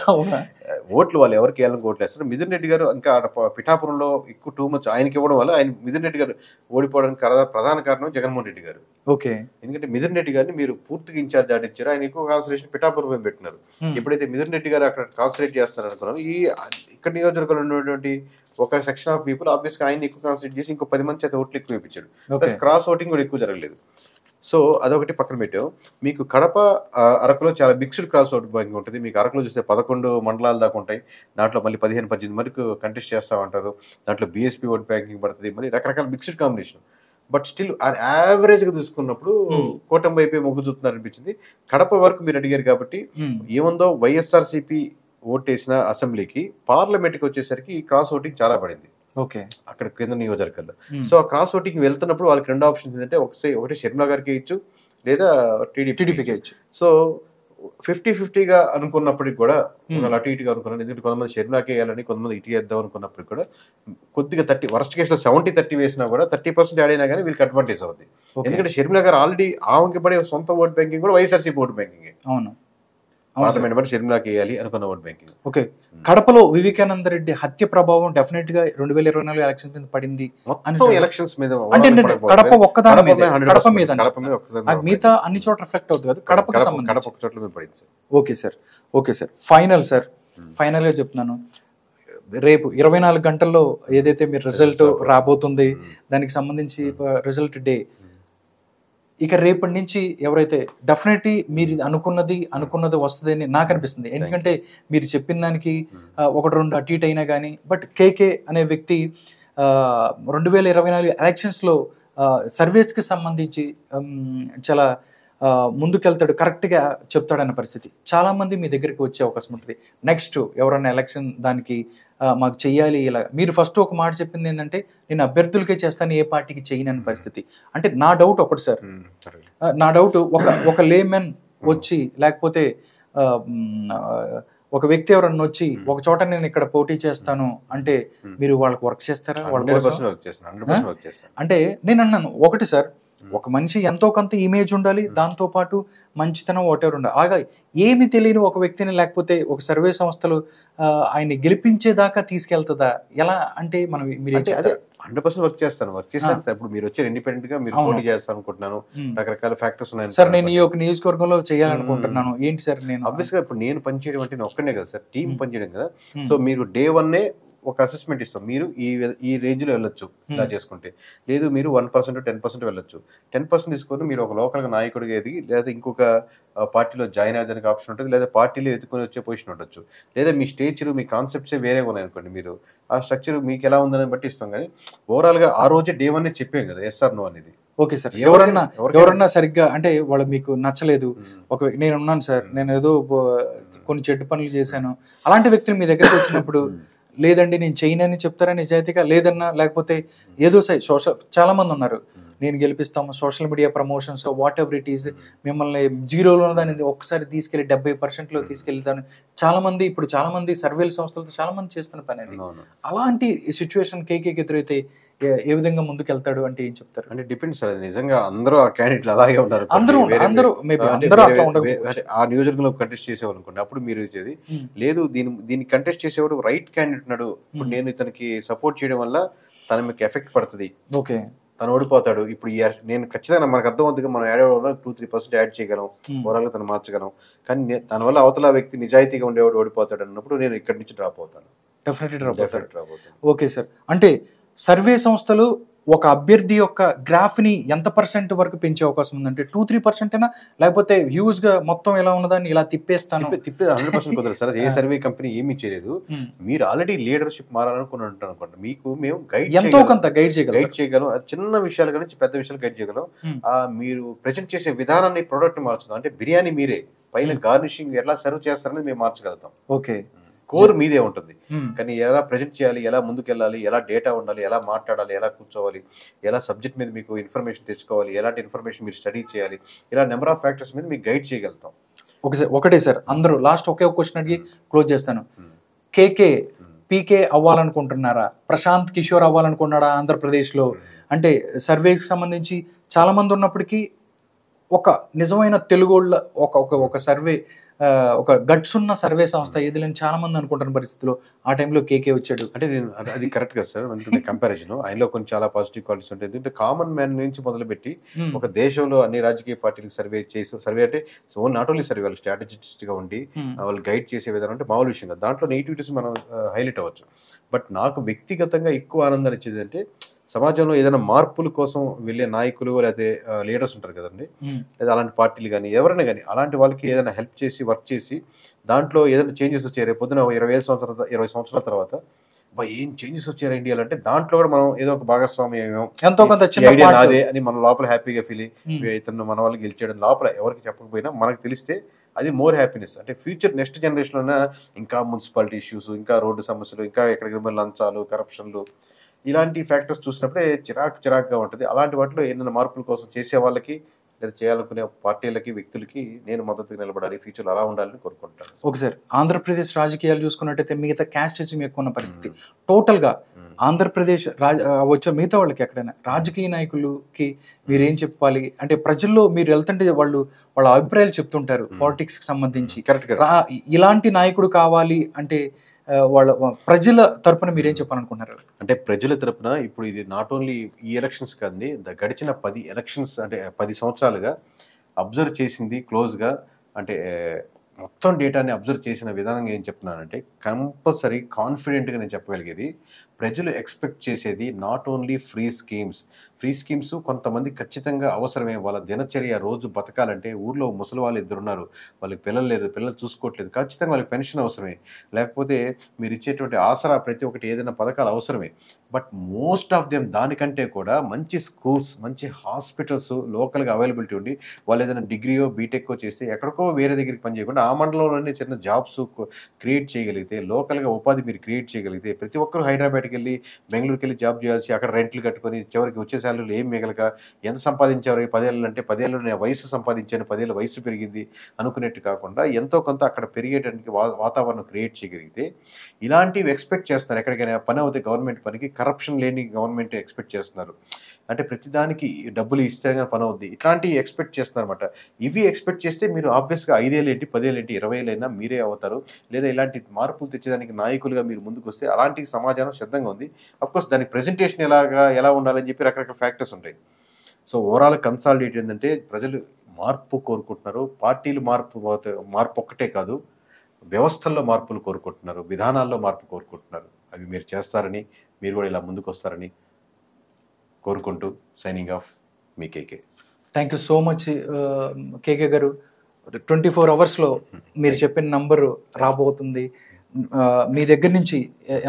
ఓట్లు వాళ్ళు ఎవరికి వేయాలని ఓట్లు వేస్తారు. మిథున్ రెడ్డి గారు ఇంకా పిఠాపురంలో ఎక్కువ టూ మచ్ ఆయనకి ఇవ్వడం వల్ల ఆయన మిథున్ రెడ్డి గారు ఓడిపోవడానికి ప్రధాన కారణం జగన్మోహన్ రెడ్డి గారు. ఎందుకంటే మిథున్ రెడ్డి గారిని మీరు పూర్తిగా ఇన్ఛార్జ్ ఆడిచ్చారు, ఆయన ఎక్కువ కాన్సన్ట్రేషన్ పిఠాపురం పెట్టినారు. ఎప్పుడైతే మిథున్ రెడ్డి గారు అక్కడ కాన్సన్ట్రేట్ చేస్తున్నారు అనుకున్నాను, ఈ ఇక్కడ నియోజకవర్గంలో ఉన్నటువంటి ఒక సెక్షన్ ఆఫ్ పీపుల్ ఆబ్వియస్గా ఆయన ఎక్కువ కాన్సన్ట్రేట్ చేసి ఇంకో 10 మంది చేత ఓట్లు ఎక్కువ వేయించాడు. ప్లస్ క్రాస్ ఓటింగ్ కూడా ఎక్కువ జరగలేదు. సో అదొకటి పక్కన పెట్టాం. మీకు కడప, అరకులో చాలా మిక్స్డ్ క్రాస్ ఓట్ బ్యాంకింగ్ ఉంటుంది. మీకు అరకులో చూస్తే 11 మండలాలు దాకా ఉంటాయి. దాంట్లో మళ్ళీ 15-18 వరకు కంటెస్ట్ చేస్తామంటారు. దాంట్లో బీఎస్పీ ఓట్ బ్యాంకింగ్ పడుతుంది, మళ్ళీ రకరకాల మిక్స్డ్ కాంబినేషన్. బట్ స్టిల్ యావరేజ్గా తీసుకున్నప్పుడు కూటమి వైపే మొగ్గు చూపుతున్నారు అనిపించింది. కడప వరకు మీరు అడిగారు కాబట్టి ఏముందో వైఎస్ఆర్సీపీ ఓటేసిన అసెంబ్లీకి పార్లమెంట్కి వచ్చేసరికి క్రాస్ ఓటింగ్ చాలా పడింది అక్కడ కేంద్ర నియోజకవర్గాల్లో. సో ఆ క్రాస్ ఓటింగ్ వెళ్తున్నప్పుడు వాళ్ళకి 2 ఆప్షన్స్ ఏంటంటే, ఒకటి షర్మిలా గారికి ఇచ్చు, లేదా టీడీపీకి ఇచ్చు. సో 50-50గా అనుకున్నప్పటికి కూడా అటు ఇటుగా అనుకున్నాను. ఎందుకంటే కొంతమంది షర్మిలాకి వేయాలని, కొంతమంది ఇటు వేద్దాం అనుకున్నప్పటికి కూడా కొద్దిగా 30 వర్స్ట్ కేసులో 70-30 వేసినా కూడా 30% యాడ్ అయినా కానీ వీళ్ళకి అడ్వాంటేజ్ అవుతుంది. ఎందుకంటే షర్మిలా గారు ఆల్రెడీ ఆమెకి పడే సొంత ఓట్ బ్యాంకింగ్ కూడా వైఎస్ఆర్సీపీ ఓట్ బ్యాంకింగ్. పార్లమెంట్ బట్టి షర్మిలాకి వేయాలి అనుకున్న ఓట్ బ్యాంకింగ్. ఓకే, కడపలో వివేకానంద రెడ్డి హత్య ప్రభావం డెఫినెట్ గా 2024 ఎలక్షన్స్ మీద పడింది. ఎలక్షన్స్ మీద అంటే కడప ఒక్కదాని మీద, కడప మీద మిగతా అన్ని చోట్ల రిఫ్లెక్ట్ అవుతుంది కదా, కడపకి సంబంధించి. ఓకే సార్, ఫైనల్ గా చెప్తున్నాను, రేపు 24 గంటల్లో ఏదైతే మీరు రిజల్ట్ రాబోతుంది దానికి సంబంధించి రిజల్ట్ డే, ఇక రేపటి నుంచి ఎవరైతే డెఫినెట్లీ మీరు అనుకున్నది వస్తుందని నాకు అనిపిస్తుంది. ఎందుకంటే మీరు చెప్పిన దానికి 1-2 అటు ఇటు అయినా కానీ, బట్ కేకే అనే వ్యక్తి 2024 ఎలక్షన్స్లో సర్వేస్కి సంబంధించి చాలా ముందుకెళ్తాడు, కరెక్ట్గా చెప్తాడన్న పరిస్థితి. చాలామంది మీ దగ్గరికి వచ్చే అవకాశం ఉంటుంది. నెక్స్ట్ ఎవరైనా ఎలక్షన్ దానికి మాకు చెయ్యాలి ఇలా, మీరు ఫస్ట్ ఒక మాట చెప్పింది ఏంటంటే నేను అభ్యర్థులకే చేస్తాను, ఏ పార్టీకి చేయనని పరిస్థితి. అంటే నా డౌట్ ఒకటి సార్, నా డౌట్ ఒక లేమెన్ వచ్చి, లేకపోతే ఒక వ్యక్తి ఎవరన్నా వచ్చి ఒక చోట నేను ఇక్కడ పోటీ చేస్తాను అంటే మీరు వాళ్ళకి వర్క్ చేస్తారా? అంటే నేను అన్నాను ఒకటి సార్, ఒక మనిషి ఎంతో కొంత ఇమేజ్ ఉండాలి, దాంతో పాటు మంచితనం ఒకటే ఉండాలి. అలాగా ఏమి తెలియని ఒక వ్యక్తిని, లేకపోతే ఒక సర్వే సంస్థలు ఆయన్ని గెలిపించేదాకా తీసుకెళ్తుందా ఎలా? అంటే మనం అదే 100% వర్క్ చేస్తాను. ఇప్పుడు మీరు వచ్చారు ఇండిపెండెంట్ గా, మీరు పోటీ చేస్తాను అనుకుంటున్నాను, రకరకాల ఫ్యాక్టర్స్ ఉన్నాయి సార్. నేను ఈ ఒక నియోజకవర్గంలో చేయాలనుకుంటున్నాను, ఏంటి సార్? నేను ఆబ్వియస్ గా ఇప్పుడు నేను పనిచేయడం అంటే నేను ఒక్కనే కదా సార్, టీం పనిచేయడం కదా. సో మీరు డే 1 ఒక అసెస్మెంట్ ఇస్తాం, మీరు ఈ రేంజ్ లో వెళ్ళొచ్చు ఇలా చేసుకుంటే, లేదు మీరు 1% 10% వెళ్ళొచ్చు. 10% తీసుకొని మీరు ఒక లోకల్ గా నాయకుడిగా ఎదిగి, లేదా ఇంకొక పార్టీలో జాయిన్ అయ్యేదానికి ఆప్షన్ ఉంటుంది, లేదా పార్టీలో ఎదుర్కొని వచ్చే పొజిషన్ ఉండొచ్చు, లేదా మీ స్టేచర్, మీ కాన్సెప్ట్సే వేరే ఉన్నాయి అనుకోండి, మీరు ఆ స్ట్రక్చర్ మీకు ఎలా ఉందని బట్టి ఇస్తాం. కానీ ఓవరాల్ గా ఆ రోజే డే 1 చెప్పాం కదా ఎస్ఆర్ నో అనేది. ఓకే సార్, ఎవరన్నా సరిగ్గా అంటే వాళ్ళు మీకు నచ్చలేదు, నేను ఉన్నాను సార్, నేను ఏదో కొన్ని చెడ్డ పనులు చేశాను, అలాంటి వ్యక్తులు మీ దగ్గరకు వచ్చినప్పుడు లేదండి నేను చేయనని చెప్తారా నిజాయితీగా? లేదన్నా లేకపోతే ఏదో సోషల్ చాలా మంది ఉన్నారు, నేను గెలిపిస్తాము, social media promotions whatever it is, మిమ్మల్ని 0లో దాన్ని ఒక్కసారి తీసుకెళ్ళి 70%లో తీసుకెళ్తాను. ఇప్పుడు చాలా మంది సర్వేల సంస్థలతో చాలా మంది చేస్తున్న పని అది. అలాంటి సిచ్యువేషన్ కేకేకి ఎదురైతే ఏ విధంగా ముందుకెళ్తాడు అంటే ఏం చెప్తారు? అంటే డిపెండ్స్ సార్, నిజంగా అందరూ ఆ క్యాండిడేట్లు అలాగే ఉన్నారు, ఆ నియోజకవర్గంలో కంటెస్ట్ చేసేవారు అనుకోండి, అప్పుడు మీరు ఇచ్చేది లేదు, దీన్ని కంటెస్ట్ చేసేవాడు రైట్ క్యాండిడేట్ ఉన్నాడు, ఇప్పుడు నేను ఇతనికి సపోర్ట్ చేయడం వల్ల తన మీకు ఎఫెక్ట్ పడుతుంది, ఓకే తను ఓడిపోతాడు, ఇప్పుడు నేను ఖచ్చితంగా మనకు అర్థమవుతుంది, మనం యాడ్ అవ్వడం 2-3% యాడ్ చేయగలం, ఓవరాల్గా తను మార్చగలం, కానీ దానివల్ల అవతల వ్యక్తి నిజాయితీగా ఉండేవాడు ఓడిపోతాడు అన్నప్పుడు నేను ఇక్కడి నుంచి డ్రాప్ అవుతాను, డెఫినెట్లీ డ్రాప్ అవుతాను. ఓకే సార్, అంటే సర్వే సంస్థలు ఒక అభ్యర్థి యొక్క గ్రాఫ్ని ఎంత పర్సెంట్ వరకు పెంచే అవకాశం ఉందంటే 2-3% అయినా, లేకపోతే హ్యూజ్ గా మొత్తం ఎలా ఉన్నదాన్ని ఇలా తిప్పేస్తాను? 100% కుదరదు సార్. ఏ సర్వే కంపెనీ ఏమి చేయలేదు. మీరు ఆల్రెడీ లీడర్షిప్ మారాలనుకుని ఉంటారు అనుకోండి, మీకు మేము ఎంతో కొంత గైడ్ చేయగలం. చిన్న విషయాల నుంచి పెద్ద విషయాలు గైడ్ చేయగలం. మీరు ప్రెజెంట్ చేసే విధానాన్ని, ప్రొడక్ట్ మార్చడం. అంటే బిర్యానీ మీరే, పైన గార్నిషింగ్ ఎలా సర్వ్ చేస్తారని మేము మార్చగలుగుతాం. ఓకే, కోర్ మీదే ఉంటుంది. కానీ ఎలా ప్రజెంట్ చేయాలి, ఎలా ముందుకెళ్ళాలి, ఎలా డేటా ఉండాలి, ఎలా మాట్లాడాలి, ఎలా కూర్చోవాలి, ఎలా సబ్జెక్ట్ మీద మీకు ఇన్ఫర్మేషన్ తెచ్చుకోవాలి, ఎలాంటి ఇన్ఫర్మేషన్ మీరు స్టడీ చేయాలి, ఇలా నెంబర్ ఆఫ్ ఫ్యాక్టర్స్ మీద మీకు గైడ్ చేయగలుగుతాం. ఒకటే సార్, అందరూ లాస్ట్ ఒకే ఒక క్వశ్చన్ అడిగి క్లోజ్ చేస్తాను. కేకే పీకే అవ్వాలనుకుంటున్నారా? ప్రశాంత్ కిషోర్ అవ్వాలనుకున్నాడా ఆంధ్రప్రదేశ్లో? అంటే సర్వేకి సంబంధించి చాలా మంది ఉన్నప్పటికీ ఒక నిజమైన తెలుగోళ్ళ ఒక సర్వే, ఒక గట్స్ ఉన్న సర్వే సంస్థ ఏది లేని చాలా మంది అనుకుంటున్న పరిస్థితిలో ఆ టైంలో కేకే వచ్చాడు. అంటే నేను అది కరెక్ట్ కదా సార్ అంటే కంపారిజన్. ఆయనలో కొన్ని చాలా పాజిటివ్ క్వాలిటీస్ ఉంటాయి. ఎందుకంటే కామన్ మ్యాన్ నుంచి మొదలుపెట్టి ఒక దేశంలో అన్ని రాజకీయ పార్టీలకు సర్వే అంటే నాట్ ఓన్లీ సర్వే, వాళ్ళు స్ట్రాటజిస్ట్ గా ఉండి వాళ్ళు గైడ్ చేసే విధానం అంటే మామూలు విషయం కదా. దాంట్లో నెగిటివిటీస్ మనం హైలైట్ అవ్వచ్చు. బట్ నాకు వ్యక్తిగతంగా ఎక్కువ ఆనందాన్ని ఇచ్చేది అంటే సమాజంలో ఏదైనా మార్పుల కోసం వెళ్ళే నాయకులు లేకపోతే లీడర్స్ ఉంటారు కదండి, లేదా అలాంటి పార్టీలు కానీ ఎవరైనా కానీ అలాంటి వాళ్ళకి ఏదైనా హెల్ప్ చేసి వర్క్ చేసి దాంట్లో ఏదైనా చేంజెస్ వచ్చాయి రేపు పొద్దున 20 సంవత్సరాల తర్వాత ఏం చేంజెస్ వచ్చారు ఇండియాలో అంటే దాంట్లో కూడా మనం ఏదో ఒక భాగస్వామ్యం, ఎంతో కొంత ఐడియా నాదే అని మన లోపల హ్యాపీగా ఫీల్ అయ్యి ఇతను మన వాళ్ళు గెలిచేయడం లోపల ఎవరికి చెప్పకపోయినా మనకు తెలిస్తే అది మోర్ హ్యాపీనెస్. అంటే ఫ్యూచర్ నెక్స్ట్ జనరేషన్ ఇంకా మున్సిపాలిటీ ఇష్యూస్, ఇంకా రోడ్డు సమస్యలు, ఇంకా ఎక్కడికి లంచాలు, కరప్షన్లు, ఇలాంటి ఫ్యాక్టర్స్ చూసినప్పుడే చిరాకుగా ఉంటుంది. అలాంటి వాటిలో ఏదైనా మార్పుల కోసం చేసే వాళ్ళకి లేదా చేయాలనుకునే పార్టీలకి, వ్యక్తులకి నేను మద్దతుగా నిలబడాలి, ఫ్యూచర్లో అలా ఉండాలని కోరుకుంటాను. ఒకసారి ఆంధ్రప్రదేశ్ రాజకీయాలు చూసుకున్నట్టయితే మిగతా క్యాస్టిజం ఎక్కువ ఉన్న పరిస్థితి. టోటల్గా ఆంధ్రప్రదేశ్ వచ్చే మిగతా వాళ్ళకి ఎక్కడైనా రాజకీయ నాయకులకి మీరేం చెప్పాలి అంటే ప్రజల్లో మీరు వెళ్తుంటే వాళ్ళ అభిప్రాయాలు చెప్తుంటారు పాలిటిక్స్కి సంబంధించి. ఇలాంటి నాయకుడు కావాలి అంటే వాళ్ళ ప్రజల తరపున మీరేం చెప్పాలనుకుంటున్నారు? అంటే ప్రజల తరపున ఇప్పుడు ఇది నాట్ ఓన్లీ ఈ ఎలక్షన్స్ కాదండి, గడిచిన 10 ఎలక్షన్స్ అంటే 10 సంవత్సరాలుగా అబ్జర్వ్ చేసింది క్లోజ్గా, అంటే మొత్తం డేటాని అబ్జర్వ్ చేసిన విధానంగా ఏం చెప్తున్నానంటే కంపల్సరీ కాన్ఫిడెంట్గా నేను చెప్పగలిగేది ప్రజలు ఎక్స్పెక్ట్ చేసేది నాట్ ఓన్లీ ఫ్రీ స్కీమ్స్ కొంతమంది ఖచ్చితంగా అవసరమే. వాళ్ళ దినచర్య రోజు బతకాలంటే ఊర్లో ముసలి వాళ్ళు 2 ఉన్నారు, వాళ్ళకి పిల్లలు లేరు, పిల్లలు చూసుకోవట్లేదు, ఖచ్చితంగా వాళ్ళకి పెన్షన్ అవసరమే. లేకపోతే మీరు ఇచ్చేటువంటి ఆసరా ప్రతి ఒక్కటి ఏదైనా పథకాలు అవసరమే. బట్ మోస్ట్ ఆఫ్ దెమ్ దానికంటే కూడా మంచి స్కూల్స్, మంచి హాస్పిటల్స్ లోకల్గా అవైలబిలిటీ ఉండి వాళ్ళు ఏదైనా డిగ్రీయో బీటెక్కో చేస్తే ఎక్కడికో వేరే దగ్గరికి పని చేయకుండా ఆ మండలంలోనే చిన్న జాబ్స్ క్రియేట్ చేయగలిగితే, లోకల్గా ఉపాధి మీరు క్రియేట్ చేయగలిగితే, ప్రతి ఒక్కరు హైదరాబాద్కి వెళ్ళి బెంగళూరుకి వెళ్ళి జాబ్ చేయాల్సి అక్కడ రెంట్లు కట్టుకొని చివరికి వచ్చే శాలరీలు ఏం మిగలక ఎంత సంపాదించారు ఈ 10 ఏళ్ళు అంటే 10 ఏళ్ళు నేను వయసు సంపాదించాను, 10 ఏళ్ళ వయసు పెరిగింది అనుకునేట్టు కాకుండా ఎంతో కొంత అక్కడ పెరిగేటానికి వాతావరణం క్రియేట్ చేయగలిగితే ఇలాంటివి ఎక్స్పెక్ట్ చేస్తున్నారు. ఎక్కడికైనా పని అవుతే గవర్నమెంట్ పనికి కరప్షన్ లేని గవర్నమెంట్ ఎక్స్పెక్ట్ చేస్తున్నారు. అంటే ప్రతిదానికి డబ్బులు ఇస్తే కానీ పని అవుద్ది, ఇట్లాంటివి ఎక్స్పెక్ట్ చేస్తున్నారు అనమాట. ఇవి ఎక్స్పెక్ట్ చేస్తే మీరు ఆబ్వియస్గా 5 ఏళ్ళు ఏంటి, 10 ఏళ్ళు ఏంటి, 20 ఏళ్ళైనా మీరే అవుతారు. లేదా ఇలాంటి మార్పులు తెచ్చేదానికి నాయకులుగా మీరు ముందుకు వస్తే అలాంటి సమాజం సిద్ధంగా ఉంది. అఫ్కోర్స్ దానికి ప్రెజెంటేషన్ ఎలా ఉండాలని చెప్పి రకరకాల ఫ్యాక్టర్స్ ఉంటాయి. సో ఓవరాల్ కన్సాలిడేట్ ఏంటంటే ప్రజలు మార్పు కోరుకుంటున్నారు. పార్టీలు మార్పు ఒక్కటే కాదు, వ్యవస్థల్లో మార్పులు కోరుకుంటున్నారు, విధానాల్లో మార్పు కోరుకుంటున్నారు. అవి మీరు చేస్తారని, మీరు కూడా ఇలా ముందుకు వస్తారని కోరుకుంటూ సైనింగ్ ఆఫ్ మీ KK. Thank you so much KK garu. 24 అవర్స్లో మీరు చెప్పిన నంబరు రాబోతుంది. మీ దగ్గర నుంచి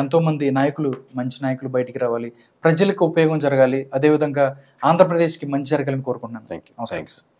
ఎంతోమంది నాయకులు, మంచి నాయకులు బయటికి రావాలి, ప్రజలకు ఉపయోగం జరగాలి, అదేవిధంగా ఆంధ్రప్రదేశ్కి మంచి జరగాలని కోరుకుంటున్నాను. థ్యాంక్స్.